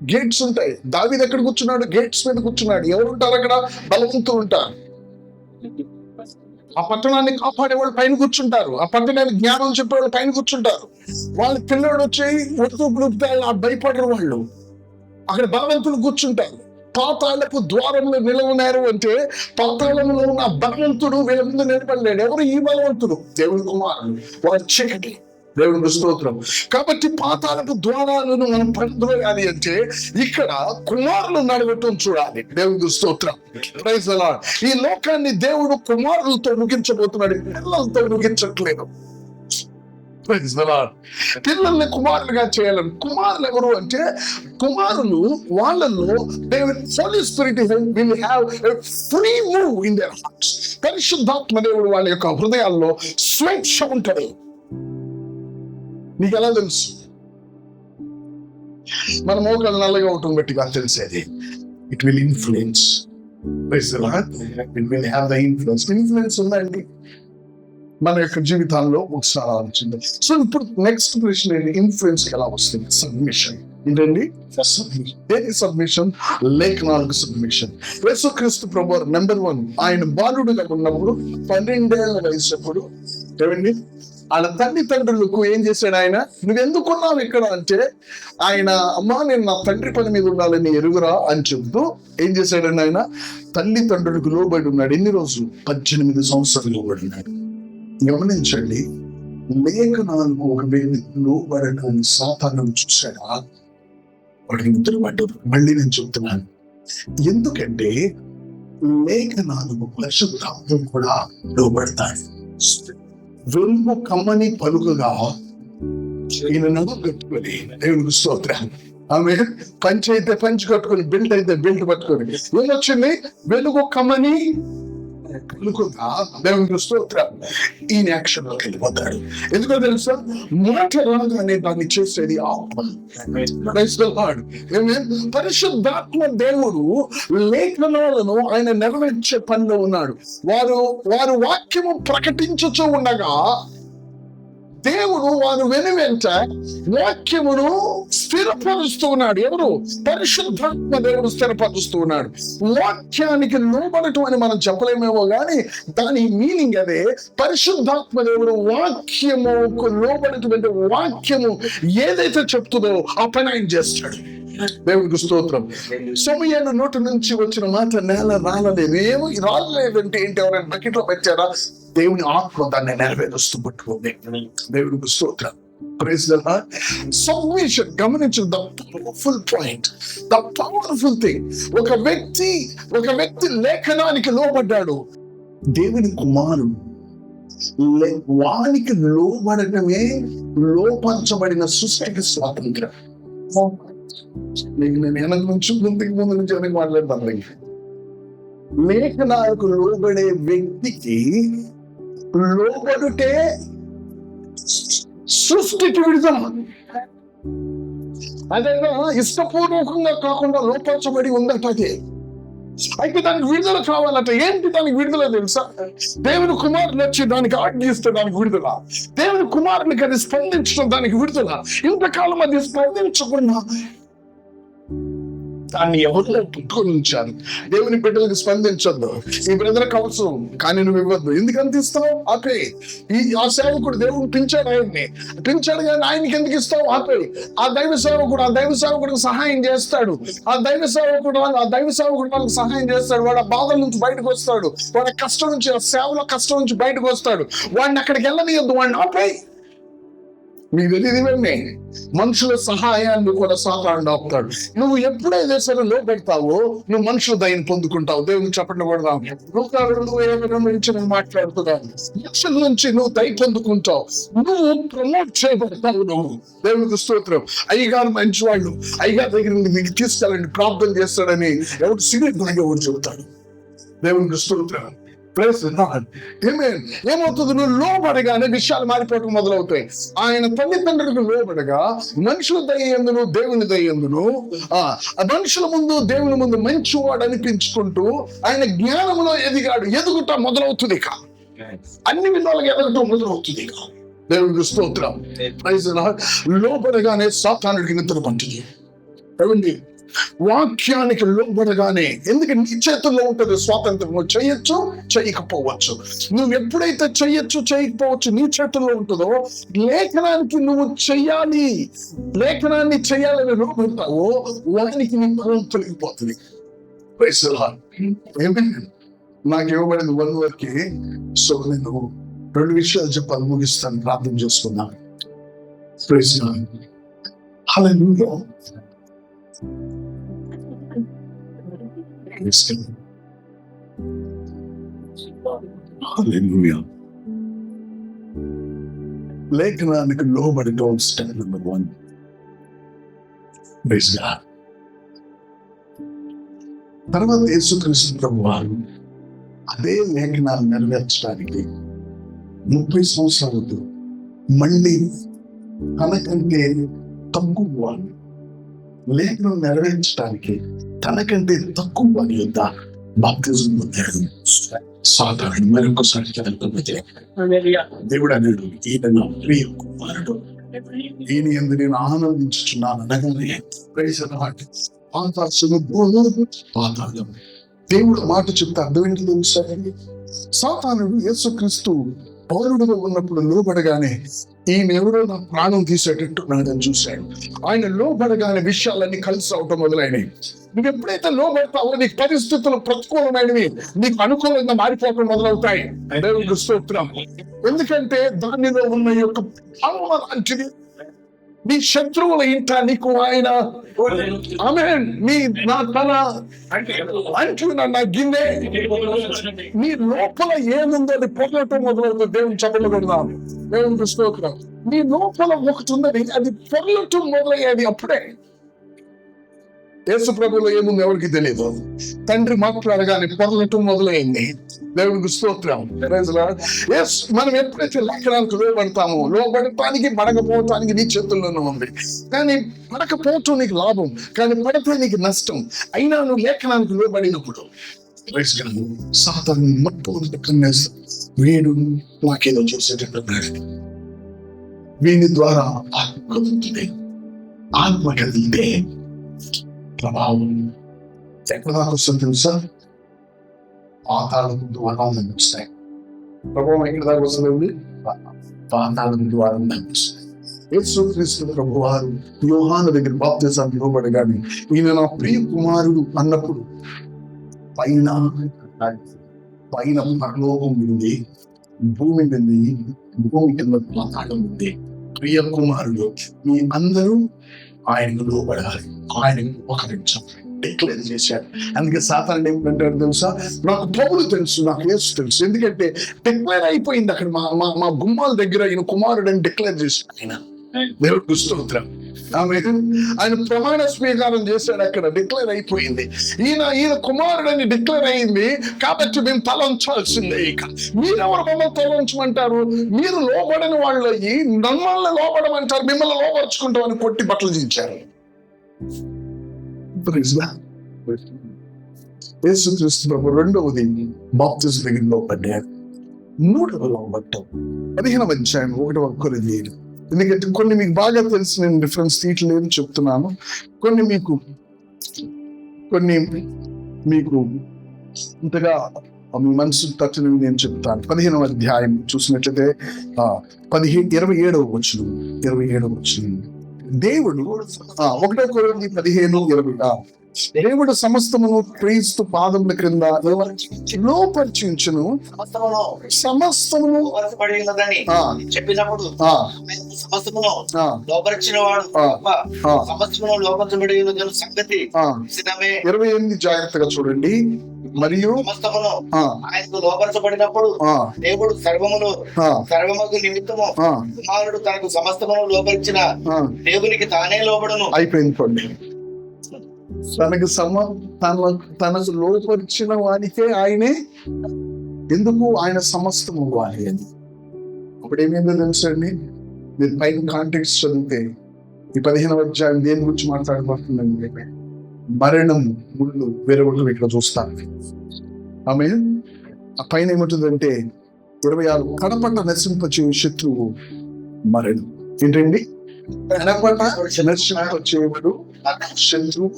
గేట్స్ ఉంటాయి. దావీదు ఎక్కడ కూర్చున్నాడు? గేట్స్ మీద కూర్చున్నాడు. ఎవరు ఉంటారు అక్కడ? బలవంతులు ఉంటారు. ఆ పట్టణాన్ని కాపాడే వాళ్ళు పైన కూర్చుంటారు. ఆ పట్టణానికి జ్ఞానం చెప్పే వాళ్ళు పైన కూర్చుంటారు. వాళ్ళ పిల్లడు వచ్చి భయపడరు వాళ్ళు. అక్కడ బలవంతులు కూర్చుంటారు. పాతాళపు ద్వారంలో నిలవనారు అంటే పాతాళంలో ఉన్న బలవంతుడు వీళ్ళ ముందు నిలబడలేడు. ఎవరు ఈ బలవంతుడు? దేవుని కుమారుడు. వారి చీకటి. దేవుని స్తోత్రం. కాబట్టి పాతాళపు ద్వారాలను మనం పడద్రోయాలి అంటే ఇక్కడ కుమారులు నడవటం చూడాలి. దేవుని స్తోత్రం. Praise the Lord. ఈ లోకాన్ని దేవుడు కుమారులతో ముగించబోతున్నాడు, పిల్లలతో ముగించట్లేదు. Praise the lord. పిల్లల్ని కుమారులుగా చేయాలని. కుమారులు ఎవరు అంటే కుమారులు వాళ్ళలో Holy Spirit will have a free move in their hearts. పరిశుద్ధాత్మ దేవుడు వాళ్ళ యొక్క హృదయాల్లో స్వేచ్ఛ ఉంటుంది. నీకు ఎలా తెలుసు? మన మోకాలు నల్లగా ఉంటుంది బట్టి కాదు తెలిసేది. It will influence. It will have the influence. Influence ఉందండి మన యొక్క జీవితాల్లో ఒకసారి ఆలోచించండి. సో ఇప్పుడు నెక్స్ట్ ప్రశ్న ఏంటి? ఇన్ఫ్లుయెన్స్ ఎలా వస్తుంది? సబ్మిషన్. ఏంటండి? సబ్మిషన్. లేఖనాలకు సబ్మిషన్. యేసుక్రీస్తు ప్రభువు నెంబర్ 1 ఆయన బాలుడుగా ఉన్నప్పుడు 12 ఏళ్ల వయసప్పుడు ఏమండి వాళ్ళ తల్లిదండ్రులకు ఏం చేశాడు ఆయన? నువ్వెందుకున్నావు ఇక్కడ అంటే ఆయన, అమ్మా నేను నా తండ్రి పని మీద ఉండాలని ఎరుగురా అని చెబుతూ ఏం చేశాడండి ఆయన? తల్లిదండ్రులకు లోబడి ఉన్నాడు. ఎన్ని రోజులు? 18 సంవత్సరాలు లోబడి ఉన్నాడు. గమనించండి, లేఖనాలకు ఒక వ్యక్తి లోబడటాన్ని సాతాను చూశాడా? వాడికి నిద్ర పడ్డాడు. మళ్ళీ నేను చెప్తున్నాను, ఎందుకంటే లేఖనాలకు పరిశుద్ధాత్మ కూడా లోబడతాడు. వెలుగు కమ్మని పలుకగా ఈయన నడుము కట్టుకొని దేవునికి స్తోత్రం. ఆమె పంచి అయితే పంచి కట్టుకొని, బెల్ట్ అయితే బెల్ట్ పట్టుకొని, ఏమొచ్చింది? వెలుగు కమ్మని పలుకగా దేవునికి స్తోత్రం. ఈయన యాక్షన్ లోకి వెళ్ళిపోతాడు. ఎందుకో తెలుసా? మాట రాగానే దాన్ని చేసేది ఆత్మ. పరిశుద్ధాత్మ దేవుడు లేఖనాలను ఆయన నెరవేర్చే పనిలో ఉన్నాడు. వారు వాక్యము ప్రకటించుచూ ఉండగా దేవుడు వారు వెనువెంట వాక్యమును స్థిరపరుస్తూ ఉన్నాడు. ఎవరు? పరిశుద్ధాత్మ దేవుడు స్థిరపరుస్తూ ఉన్నాడు. వాక్యానికి లోబడటం అని మనం చెప్పలేమేమో కానీ దాని మీనింగ్ అదే. పరిశుద్ధాత్మ దేవుడు వాక్యముకు లోబడటం, వాక్యము ఏదైతే చెప్తుందో ఆ పని ఆయన చేస్తాడు. దేవునికి స్తోత్రం. సమయాన్ని నోటి నుంచి వచ్చిన మాట నేల రాలలేదు. ఏమో రాలేదంటే ఏంటి? ఎవరైనా బకెట్లో పెట్టారా? దేవుని ఆత్మ దాన్ని నెరవేరుస్తూ పట్టుకుంది. దేవునికి స్తోత్రం. Praise the Lord. సబ్మిషన్. గమనించండి, the powerful point, the powerful thing. ఒక వ్యక్తి లేఖనానికి లోబడ్డాడు. దేవుని కుమారుడు వానికి లోబడటమే లోపరచబడిన సృష్టికి స్వాతంత్రం. నేను వెనక నుంచి ముందు నుంచి వెనక మాట్లాడతాను. లేఖనాలకు లోబడే వ్యక్తికి లోబడుటే సృష్టికి విడుదల. అదేనా ఇష్టపూర్వకంగా కాకుండా లోపరచబడి ఉందట. అయితే దానికి విడుదల కావాలట. ఏంటి దానికి విడుదల తెలుసా? దేవుని కుమారులు వచ్చి దానికి ఆజ్ఞిస్తే దానికి విడుదల. దేవుని కుమారునికి అది స్పందించడం దానికి విడుదల. ఇంతకాలం అది స్పందించకుండా దాన్ని ఎవరిలో పుట్టుకొని ఉంచారు. దేవుని బిడ్డలకు స్పందించొద్దు. ఈ బ్రదర్కి అవసరం కానీ నువ్వు ఇవ్వద్దు. ఎందుకంత ఇస్తావు? ఆపే. ఆ సేవకుడు దేవుడు పిలిచాడు, ఆయన్ని పిలిచాడు కానీ ఆయనకి ఎందుకు ఇస్తావు? ఆపే. ఆ దైవ సేవకుడికి సహాయం చేస్తాడు. ఆ దైవ సేవకుడు వాళ్ళకి సహాయం చేస్తాడు. వాడు ఆ బాధల నుంచి బయటకు వస్తాడు. వాడి కష్టం నుంచి, ఆ సేవలో కష్టం నుంచి బయటకు వస్తాడు. వాడిని అక్కడికి వెళ్ళనియొద్దు. వాడిని ఆపే. మీకు తెలియదు ఇవన్నీ. మనుషుల సహాయాన్ని కూడా సాతాను ఆపుతాడు. నువ్వు ఎప్పుడైతే సరే లోపెడతావో నువ్వు మనుషుల దయని పొందుకుంటావు. దేవుని చెప్పండి కొడదాం. నేను మాట్లాడుతున్నాను. మనుషుల నుంచి నువ్వు దయ పొందుకుంటావు. నువ్వు ప్రమోట్ చేయబడతావు. నువ్వు దేవునికి స్తోత్రం. అయ్యగారు మంచివాళ్ళు, అయ్యగారి దగ్గర మీకు తీసుకెళ్ళండి, ప్రార్థన చేస్తాడని ఎవరు సిగరెట్ తాగేవాడు చెబుతాడు. దేవునికి స్తోత్రం. Praise the Lord. Amen. ఏమవుతుంది? నువ్వు లోబడగానే విషయాలు మారిపోవడం మొదలవుతాయి. ఆయన తల్లిదండ్రులకు లోబడగా మనుషుల దయ్యందును దేవుని దయ్యందును మనుషుల ముందు దేవుని ముందు మంచివాడు అనిపించుకుంటూ ఆయన జ్ఞానంలో ఎదుగుట మొదలవుతుంది. అన్ని విధాలుగా ఎదగటం మొదలవుతుంది. దేవునికి స్తోత్రం. Praise the Lord. లోబడగానే సాతానుడికి నిద్ర పట్టింది. ఏమండి? వాక్యానికి లోబడగానే, ఎందుకంటే నీ చేతుల్లో ఉంటుంది స్వాతంత్రం. నువ్వు చేయొచ్చు, చేయకపోవచ్చు. నువ్వు ఎప్పుడైతే చేయొచ్చు, చేయకపోవచ్చు నీ చేతుల్లో ఉంటుందో, లేఖనానికి నువ్వు చెయ్యాలి, లేఖనాన్ని చేయాలని లోబడతావో వానికి నీ బలం తొలగిపోతుంది. Praise the Lord. నాకు ఇవ్వబడింది 1 వరకే. సో నేను 2 విషయాలు చెప్పాలి, ముగిస్తాను. ప్రార్థన చేసుకున్నాను. Praise the Lord. హల్లెలూయా. హల్లెలూయా. లేఖనానికి లోబడటం స్టెప్ నెంబర్ 1. Praise God. తర్వాత యేసుక్రీస్తు ప్రభువారు అదే లేఖనాలు నెరవేర్చడానికి 30 సంవత్సరాలతో మళ్ళీ తనకంటే తక్కువ వాడు లేఖనం నెరవేర్చడానికి తనకంటే తక్కువ వారి యొద్ద బాప్తిజం పొందాడు. సాధారణ మరొకసారి చదువుకుంటే దేవుడు అన్నాడు, ఈయన నా ప్రియ కుమారుడు, ఈయన యందు నేను ఆనందించుచున్నాను అనగానే పాతాళం దేవుడు మాట చెప్తే అర్థం ఏంటి తెలుసా? సాతానుడు యేసుక్రీస్తు పౌరుడుగా ఉన్నప్పుడు లోబడగానే ఈయన ఎవరో నా ప్రాణం తీసేటట్టు నాడని చూశాడు. ఆయన లోబడగానే విషయాలన్నీ కలిసి అవటం మొదలైనవి. నువ్వు ఎప్పుడైతే లోబడతావో నీకు పరిస్థితులు ప్రతికూలమైనవి నీకు అనుకూలంగా మారిపోవడం మొదలవుతాయి. దేవునికి స్తోత్రం. ఎందుకంటే దానిలో ఉన్న యొక్క భావన లాంటిది. నీ శత్రువుల ఇంట నీకు ఆయన ఆమేన్ నీ నా తన అంటూ నా గిన్నె నీ లోపల ఏముందో అది పొగలటం మొదలవుతుంది. దేవుని చెప్పలు కొడదాం. దేవునికి స్తోత్రం. నీ లోపల ఒకటి ఉందని అది పొగలటం మొదలయ్యేది అప్పుడే. యేసు ప్రభువులో ఏముంది ఎవరికి తెలియదు. తండ్రి మాట్లాడగానే పొరలటం మొదలైంది. దేవునికి స్తోత్రం. మనం ఎప్పుడైతే లేఖనాలకు లోబడతామో, లోబడటానికి పడకపోవటానికి నీ చేతుల్లోనే ఉంది. కానీ పడకపోవటం నీకు లాభం, కానీ పడితే నీకు నష్టం. అయినా నువ్వు లేఖనానికి లోబడినప్పుడు సాతాను మొట్టమొదటి కన్నేస్తా, వీడు నాకేదో చేసేటట్టున్నాడు. వీని ద్వారా ఆత్మ కదులుతుంది. ఆత్మ కదిలితే ప్రభావం ఎక్కడ దాకా వస్తుంది తెలుసా? పాతాళం ద్వారాలు వస్తాయి. ప్రభావం ఎక్కడ దాకా వస్తుంది? పాతాళం ద్వారం వస్తాయి. యేసుక్రీస్తు ప్రభువారు యోహాను దగ్గర బాప్తిజానికి ఇవ్వబడగానే ఈయన నా ప్రియ కుమారుడు అన్నప్పుడు పైన పరలోకం ఉంది, భూమి ఉంది, భూమి కింద పాతాళం ఉంది. ప్రియ కుమారుడు మీ అందరూ ఆయనకు లోబడాలి, ఆయనకు ఒకరించాం డిక్లేర్ చేశాడు. అందుకే సాతానుడు ఏమంటాడు తెలుసా? నాకు పౌలు తెలుసు, నాకు యేసు తెలుసు. ఎందుకంటే డిక్లేర్ అయిపోయింది అక్కడ. మా గుమ్మాల దగ్గర ఈయన కుమారుడు అని డిక్లేర్ చేశాడు. ఆయన దేవుడికి స్తోత్రం. ఆయన ప్రమాణ స్వీకారం చేశాడు. అక్కడ డిక్లేర్ అయిపోయింది. ఈయన కుమారుడని డిక్లేర్ అయింది కాబట్టి మేము తలంచాల్సిందే. ఇక మీరెవరు మమ్మల్ని తలంచమంటారు? మీరు లోబడని వాళ్ళు అయ్యి మమ్మల్ని లోబడమంటారు, మిమ్మల్ని లోపరుచుకుంటామని కొట్టి బట్టలు దించారు. యేసుక్రీస్తు ప్రభు రెండవది బాప్తిజం దగ్గర లోబడ్డారు. మూడవ లోబడ్డం 15వ అధ్యాయం 1వ కొరింథీయులు. ఎందుకంటే కొన్ని మీకు బాగా తెలిసి నేను డిఫరెన్స్ తీయట్లేదు చెప్తున్నాను. కొన్ని మీకు ఇంతగా మనసు తట్టినవి నేను చెప్తాను. 15వ అధ్యాయం చూసినట్లయితే 27వ వచనం దేవుడు 1 కొరింథీ 15:20 దేవుడు సమస్తమును క్రీస్తు పాదముల క్రింద లోపరిచించును, సమస్తమును చెప్పినప్పుడు సమస్తమును లోపరిచిన వాడు సమస్తమును లోపరచబడి సంగతి 28 జాగ్రత్తగా చూడండి. మరియు సమస్తమును ఆయనకు లోపరచబడినప్పుడు దేవుడు సర్వముకు నిమిత్తము కుమారుడు తనకు సమస్తమును లోపరిచిన దేవునికి తానే లోబడును. అయిపోయింది చూడండి. తనకు లోపరిచిన వానికే ఆయనే ఎందుకు? ఆయన సమస్తము వారి అని. అప్పుడు ఏమైందో తెలుసండి, మీరు పైన కాంటెక్స్ట్ చదివితే ఈ 15వ అధ్యాయం దేని గురించి మాట్లాడబడుతుందండి? మరణం ముళ్ళు వేరొకటి ఇక్కడ చూస్తాను. ఆమె ఆ పైన ఏముంటుందంటే 26 కడపట నశింపచే శత్రువు మరణం. ఏంటండి? కడపట నశింపచేయుడు శత్రువు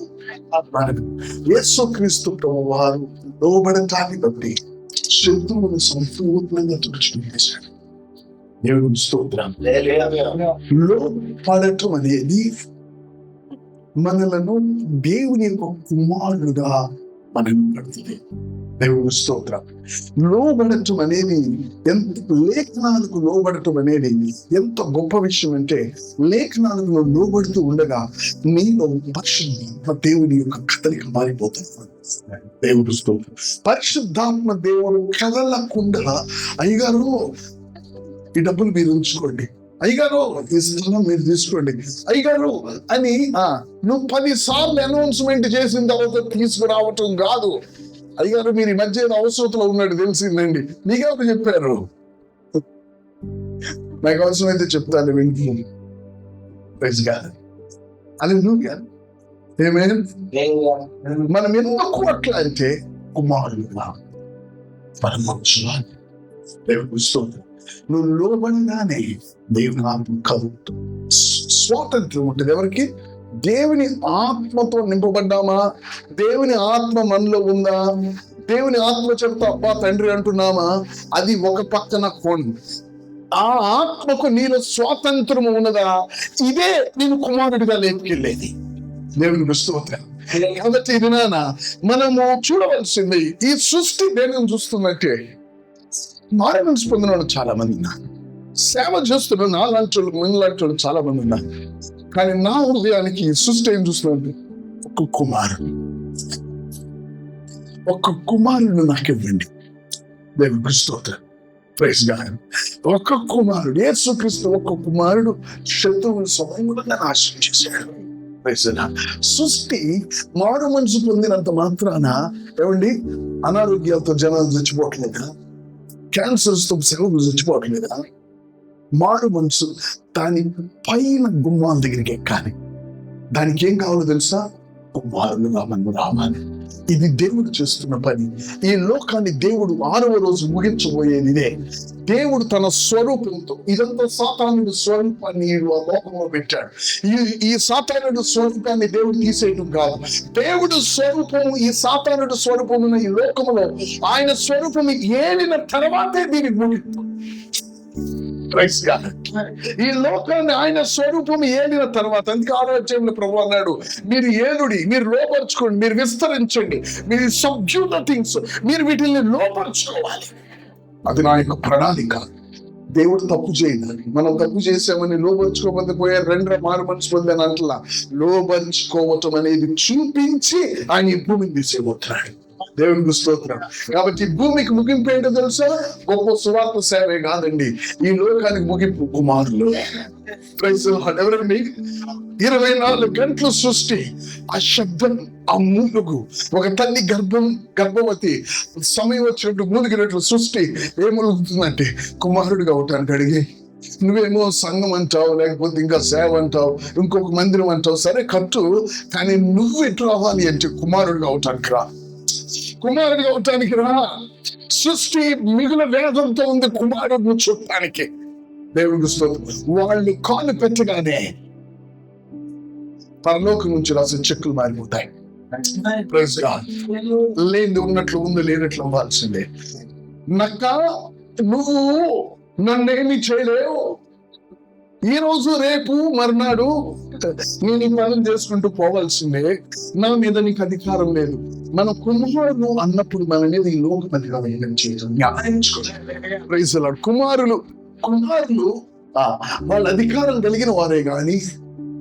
మరణం. యేసుక్రీస్తు ప్రభువారు లోబడటాన్ని బట్టి శత్రువును సంపూర్ణంగా తుడిచివేశాడు. దేవుని స్తోత్రం. లోపడటం అనేది మనలను దేవుని యొక్క కుమారుడుగా మనం పడుతుంది. దేవుని స్తోత్రం. లోబడటం అనేది ఎంత, లేఖనాలకు లోబడటం అనేది ఎంత గొప్ప విషయం అంటే, లేఖనాలకు లోబడుతూ ఉండగా నీలో పరిశుద్ధాత్మ దేవుని యొక్క కదలిక మారిపోతుంది. దేవుని స్తోత్రం. పరిశుద్ధాత్మ దేవుడు కదలకుండా, అయ్యగారు ఈ డబ్బులు మీరు ఉంచుకోండి, అయ్యగారు ఈ స్థలం మీరు తీసుకోండి, అయ్యగారు అని నువ్వు 10 సార్లు అనౌన్స్మెంట్ చేసిన తర్వాత తీసుకురావటం కాదు. అయ్యగారు మీరు ఈ మధ్య అవసరతలో ఉన్నట్టు తెలిసిందండి, నీకెవరు చెప్పారు? నాకు అవసరమైతే చెప్తాను వింటూ అని నువ్వు కాదు. మనం ఎందుకు అట్లా అంటే కుమారుడు పరమక్షులు దేవుడు స్తోత్రం. నువ్వు లోబడిగానే దేవుని ఆత్మ కలుగుతుంది, స్వాతంత్రం ఉంటుంది. ఎవరికి? దేవుని ఆత్మతో నింపబడ్డామా? దేవుని ఆత్మ మనలో ఉందా? దేవుని ఆత్మ చెప్తా అబ్బా తండ్రి అంటున్నామా? అది ఒక పక్కన కోణం. ఆ ఆత్మకు నీలో స్వాతంత్రము ఉన్నదా? ఇదే నేను కుమారుడిగా లేపుకెళ్ళేది. దేవుని స్తోత్రం. కాబట్టి ఇది నాన్న మనము చూడవలసింది, ఈ సృష్టి దేనిని చూస్తున్నట్టే మారమనిసి పొందిన వాళ్ళు చాలా మంది ఉన్నారు, సేవ చేస్తున్నారు నాలాంటి వాళ్ళు మిన్నలాంటి వాళ్ళు చాలా మంది ఉన్నారు. కానీ నా హృదయానికి సృష్టి ఏం చూస్తున్నాడు? ఒక్క కుమారుడు నాకు ఇవ్వండి. దేవుని స్తోత్రం. Praise God. ఒక్క కుమారుడు, యేసుక్రీస్తు ఒక్క కుమారుడు శత్రువుని సమూలంగా నాశనం చేశాడు. సృష్టి మారు మనసు పొందినంత మాత్రాన ఏమండి అనారోగ్యాలతో జనాలు చచ్చిపోవట్లేదా? క్యాన్సర్స్ తో సెలవులు చచ్చిపోవట్లేదా? మారు మనసు దాని పైన గుమ్మాల దగ్గరికి ఎక్కాలి. దానికి ఏం కావాలో తెలుసా? కుమారులు రావాలి. ఇది దేవుడు చేస్తున్న పని. ఈ లోకాన్ని దేవుడు 6వ రోజు ముగించబోయేది ఇదే. దేవుడు తన స్వరూపంతో, ఇదంతా సాతానుడి స్వరూపాన్ని ఆ లోకంలో పెట్టాడు. ఈ సాతానుడి స్వరూపాన్ని దేవుడు తీసేయడం కాదు. దేవుడు స్వరూపము, ఈ సాతానుడి స్వరూపం ఈ లోకంలో ఆయన స్వరూపం ఏలిన తర్వాతే దీనికి ముగింపు. ఈ లోకాన్ని ఆయన స్వరూపం ఏలిన తర్వాత, అందుకే 6వ అధ్యాయంలో ప్రభువు అన్నాడు, మీరు ఏలుడి, మీరు లోపరుచుకోండి, మీరు విస్తరించండి, మీరు సబ్డ్యూ ద థింగ్స్, మీరు వీటిని లోపరుచుకోవాలి. అది నా యొక్క ప్రణాళిక. దేవుడు తప్పు చేయదు. మనం తప్పు చేసామని లోపరుచుకోకపోతే పోయారు, 2 మారు మనసు పొందాను అంటలా. లోపరుచుకోవటం అనేది చూపించి ఆయన ఈ భూమిని తీసేయబోతున్నాడు. దేవునికి స్తోత్రం. కాబట్టి భూమికి ముగింపు ఏంటో తెలుసా? గొప్ప సువార్త సేవే కాదండి, ఈ లోకానికి ముగింపు కుమారులు. 24 గంటలు సృష్టి, ఆ శబ్దం, ఆ మూలుగు, ఒక తల్లి గర్భవతి సమయం వచ్చినట్టు మూలిగినట్లు సృష్టి ఏమలుగుతుందంటే కుమారుడిగా అవటానికి అడిగి. నువ్వేమో సంఘం అంటావు, లేకపోతే ఇంకా సేవ అంటావు, ఇంకొక మందిరం అంటావు, సరే కట్టు, కానీ నువ్వు ఎటు రావాలి అంటే కుమారుడిగా అవటానికి రా. కుమారుడిగా అవటానికి రా. సృష్టి మిగుల వేదంతో ఉంది కుమారుడు చూడటానికి. దేవుడికి స్తోత్రం. వాళ్ళు కాలు పెట్టగానే పరలోకం నుంచి రాసిన చెక్కులు మారిపోతాయి. Praise God. లేనిది ఉన్నట్లు ఉంది, లేనట్లు అవ్వాల్సిందే. నక్క, నువ్వు నన్నేమి చేయలేవు, ఈ రోజు రేపు మర్నాడు నేను ఈ పనులు చేసుకుంటూ పోవాల్సిందే, నా మీద నీకు అధికారం లేదు. మన కుమారులు అన్నప్పుడు మన మీద ఈ లోకం అధికారం చేయడం జ్ఞాపించుకోవాలి. కుమారులు వాళ్ళ అధికారం కలిగిన వారే గాని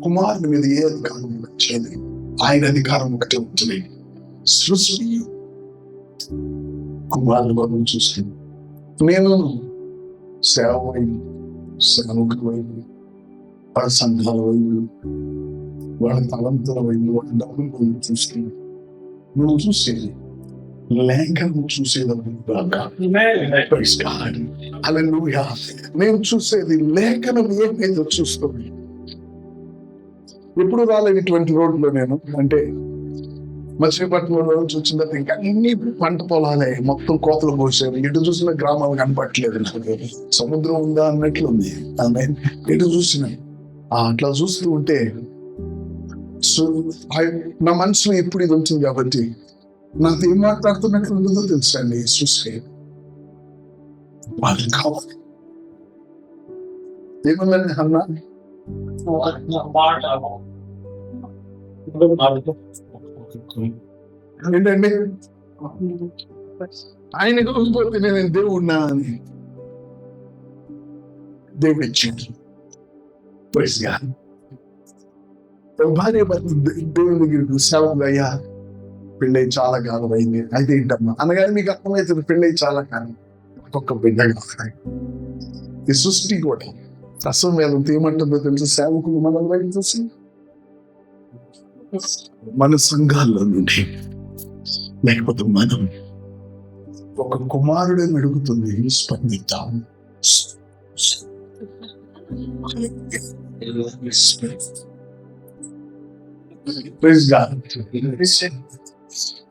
కుమారుని మీద ఏ అధికారం వచ్చేది? ఆయన అధికారం ఒకటే ఉంటుంది. సృష్టి కుమారులు మనం చూస్తుంది. నేను సేవ వైపు, సేవకుల వైపు, వాళ్ళ సంఘాల వైపు, వాళ్ళ తలంతుల వైపు, వాళ్ళ డబ్బుల వైపు చూస్తుంది. నువ్వు చూసేది లేఖనం చూసేటప్పుడు హల్లెలూయా. నేను చూసేది లేఖనం ఏమైందో చూస్తుంది. ఎప్పుడు రాలేదు ఇటువంటి రోడ్లో నేను. అంటే మచిలీపట్నంలో నుంచి వచ్చిన తర్వాత ఇంకా అన్ని పంట పొలాలే, మొత్తం కోతలు పోసారు. ఎటు చూసిన గ్రామాలు కనపట్లేదు. సముద్రం ఉందా అన్నట్లుంది. ఎటు చూసిన అట్లా చూస్తూ ఉంటే నా మనసులో ఎప్పుడు ఇది వచ్చింది కాబట్టి నాతో ఏం మాట్లాడుతున్నట్టు ఉంటుందో తెలుసండి. సృష్టి వాళ్ళకి కావాలి. ఏమన్నా అన్నా ఏంటండి, ఆయన కోల్పోతే నేను దేవుడినా అని దేవుడు ఇచ్చింది. భార్య భర్త దేవుని దగ్గరికి సెలవు, అయ్యా పెళ్ళై చాలా కాలం అయింది. అయితే ఏంటమ్మా అనగానే మీకు అర్థమవుతుంది, పెళ్ళై చాలా కాలం ఒక్కొక్క బిడ్డ. ఈ సృష్టి కూడా రసం మీద ఏమంటుందో తెలుసు. సేవకులు మన వైపు చూసి మన సంఘాల్లో నుండి, లేకపోతే మనం ఒక కుమారుడని అడుగుతుంది, స్పందిద్దాం.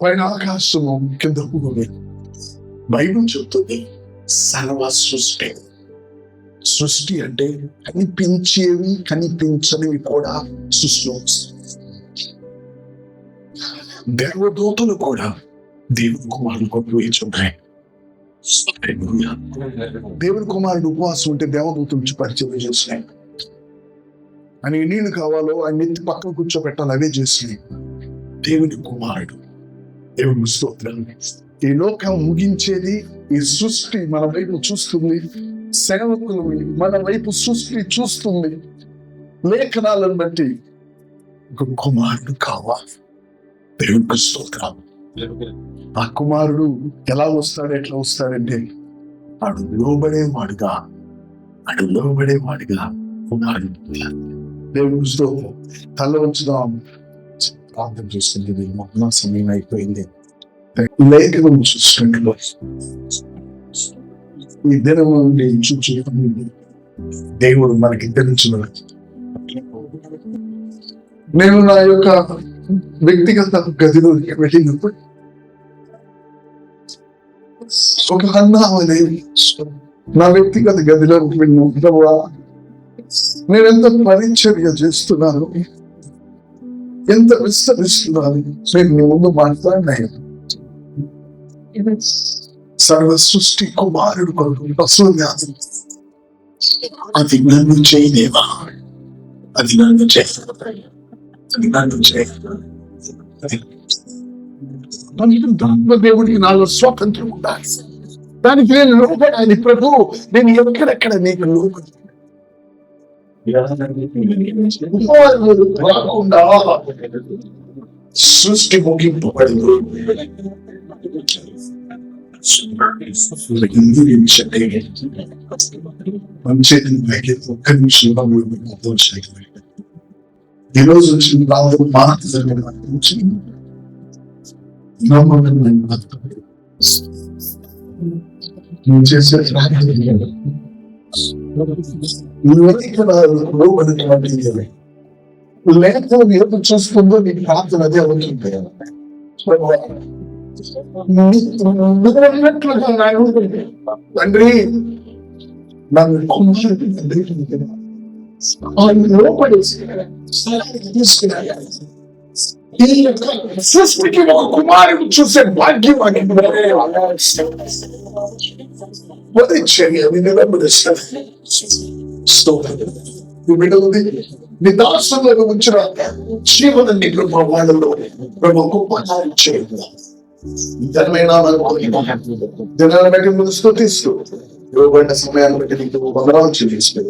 పైన ఆకాశము కింద భూమి. బైబిల్ చెప్తుంది సర్వ సృష్టి. సృష్టి అంటే కనిపించేవి కనిపించనివి కూడా సృష్టిలో. దేవదూతలు కూడా దేవుని కుమారుడు కొరకు వేచి ఉన్నాయి. దేవుని కుమారుడు ఉపవాసం ఉంటే దేవదూతల నుంచి పరిచయం చేసినాయి. అని నీళ్ళు కావాలో ఆయన నెత్తి పక్కన కూర్చోబెట్టాలి, అవే చేసినాయి. దేవుని కుమారుడు, దేవుని స్తోత్రం. ఈ లోకం ముగించేది ఈ సృష్టి మన వైపు చూస్తుంది. సేవకులు మన వైపు సృష్టి చూస్తుంది. లేఖనాలను బట్టి ఒక కుమారుడు కావాలి. దేవునికి స్తోత్రం. ఆ కుమారుడు ఎలా వస్తాడు, ఎట్లా వస్తాడంటే వాడు లోబడేవాడుగా కుమారుడు. దేవునికి స్తోత్రం. తల ఉంచుదాం, ప్రార్థన చేస్తుంది. మొన్న సమయం అయిపోయింది. లేఖనం చూసినట్లు ఈ దినం నుండి చూచి దేవుడు మనకి తెలుసు. నేను నా యొక్క వ్యక్తిగత గదిలోకి వెళ్ళినప్పుడు ఒక అన్నామని నా వ్యక్తిగత గదిలోకి వెళ్ళినప్పుడు నేను ఎంత పరిచర్య చేస్తున్నాను, ఎంత విస్తరిస్తున్నాను. నేను నీ ముందు మాట్లాడినాను. సర్వ సృష్టి కుమారుడు కొరకు అసలుగా అది నన్ను చేయలేవా, అది నన్ను దేవుడికి నాలో స్వాతంత్రం ఉండాలి. దానికి నేను లోపడాలి. ప్రభు, నేను ఎక్కడెక్కడ నీకు లోపడి సృష్టి ముగింపబడింది. ఒక్క నిమిషంలో ఈరోజు చేసే లేఖనం ఎప్పుడు చూస్తుందో నీ ప్రార్థన అదే అవుతుంది. తండ్రి నన్ను సృష్టికి ఒక కుమారుడు చూసే భాగ్యం నీ దాసంలో ఉంచిన జీవనాన్ని వాళ్ళలో గొప్ప చేయాలి. జనాన్ని బట్టి ముందు స్తుతిస్తూ ఇవ్వబడిన సమయాన్ని బట్టి నీకు వందనాలు చెల్లిస్తూ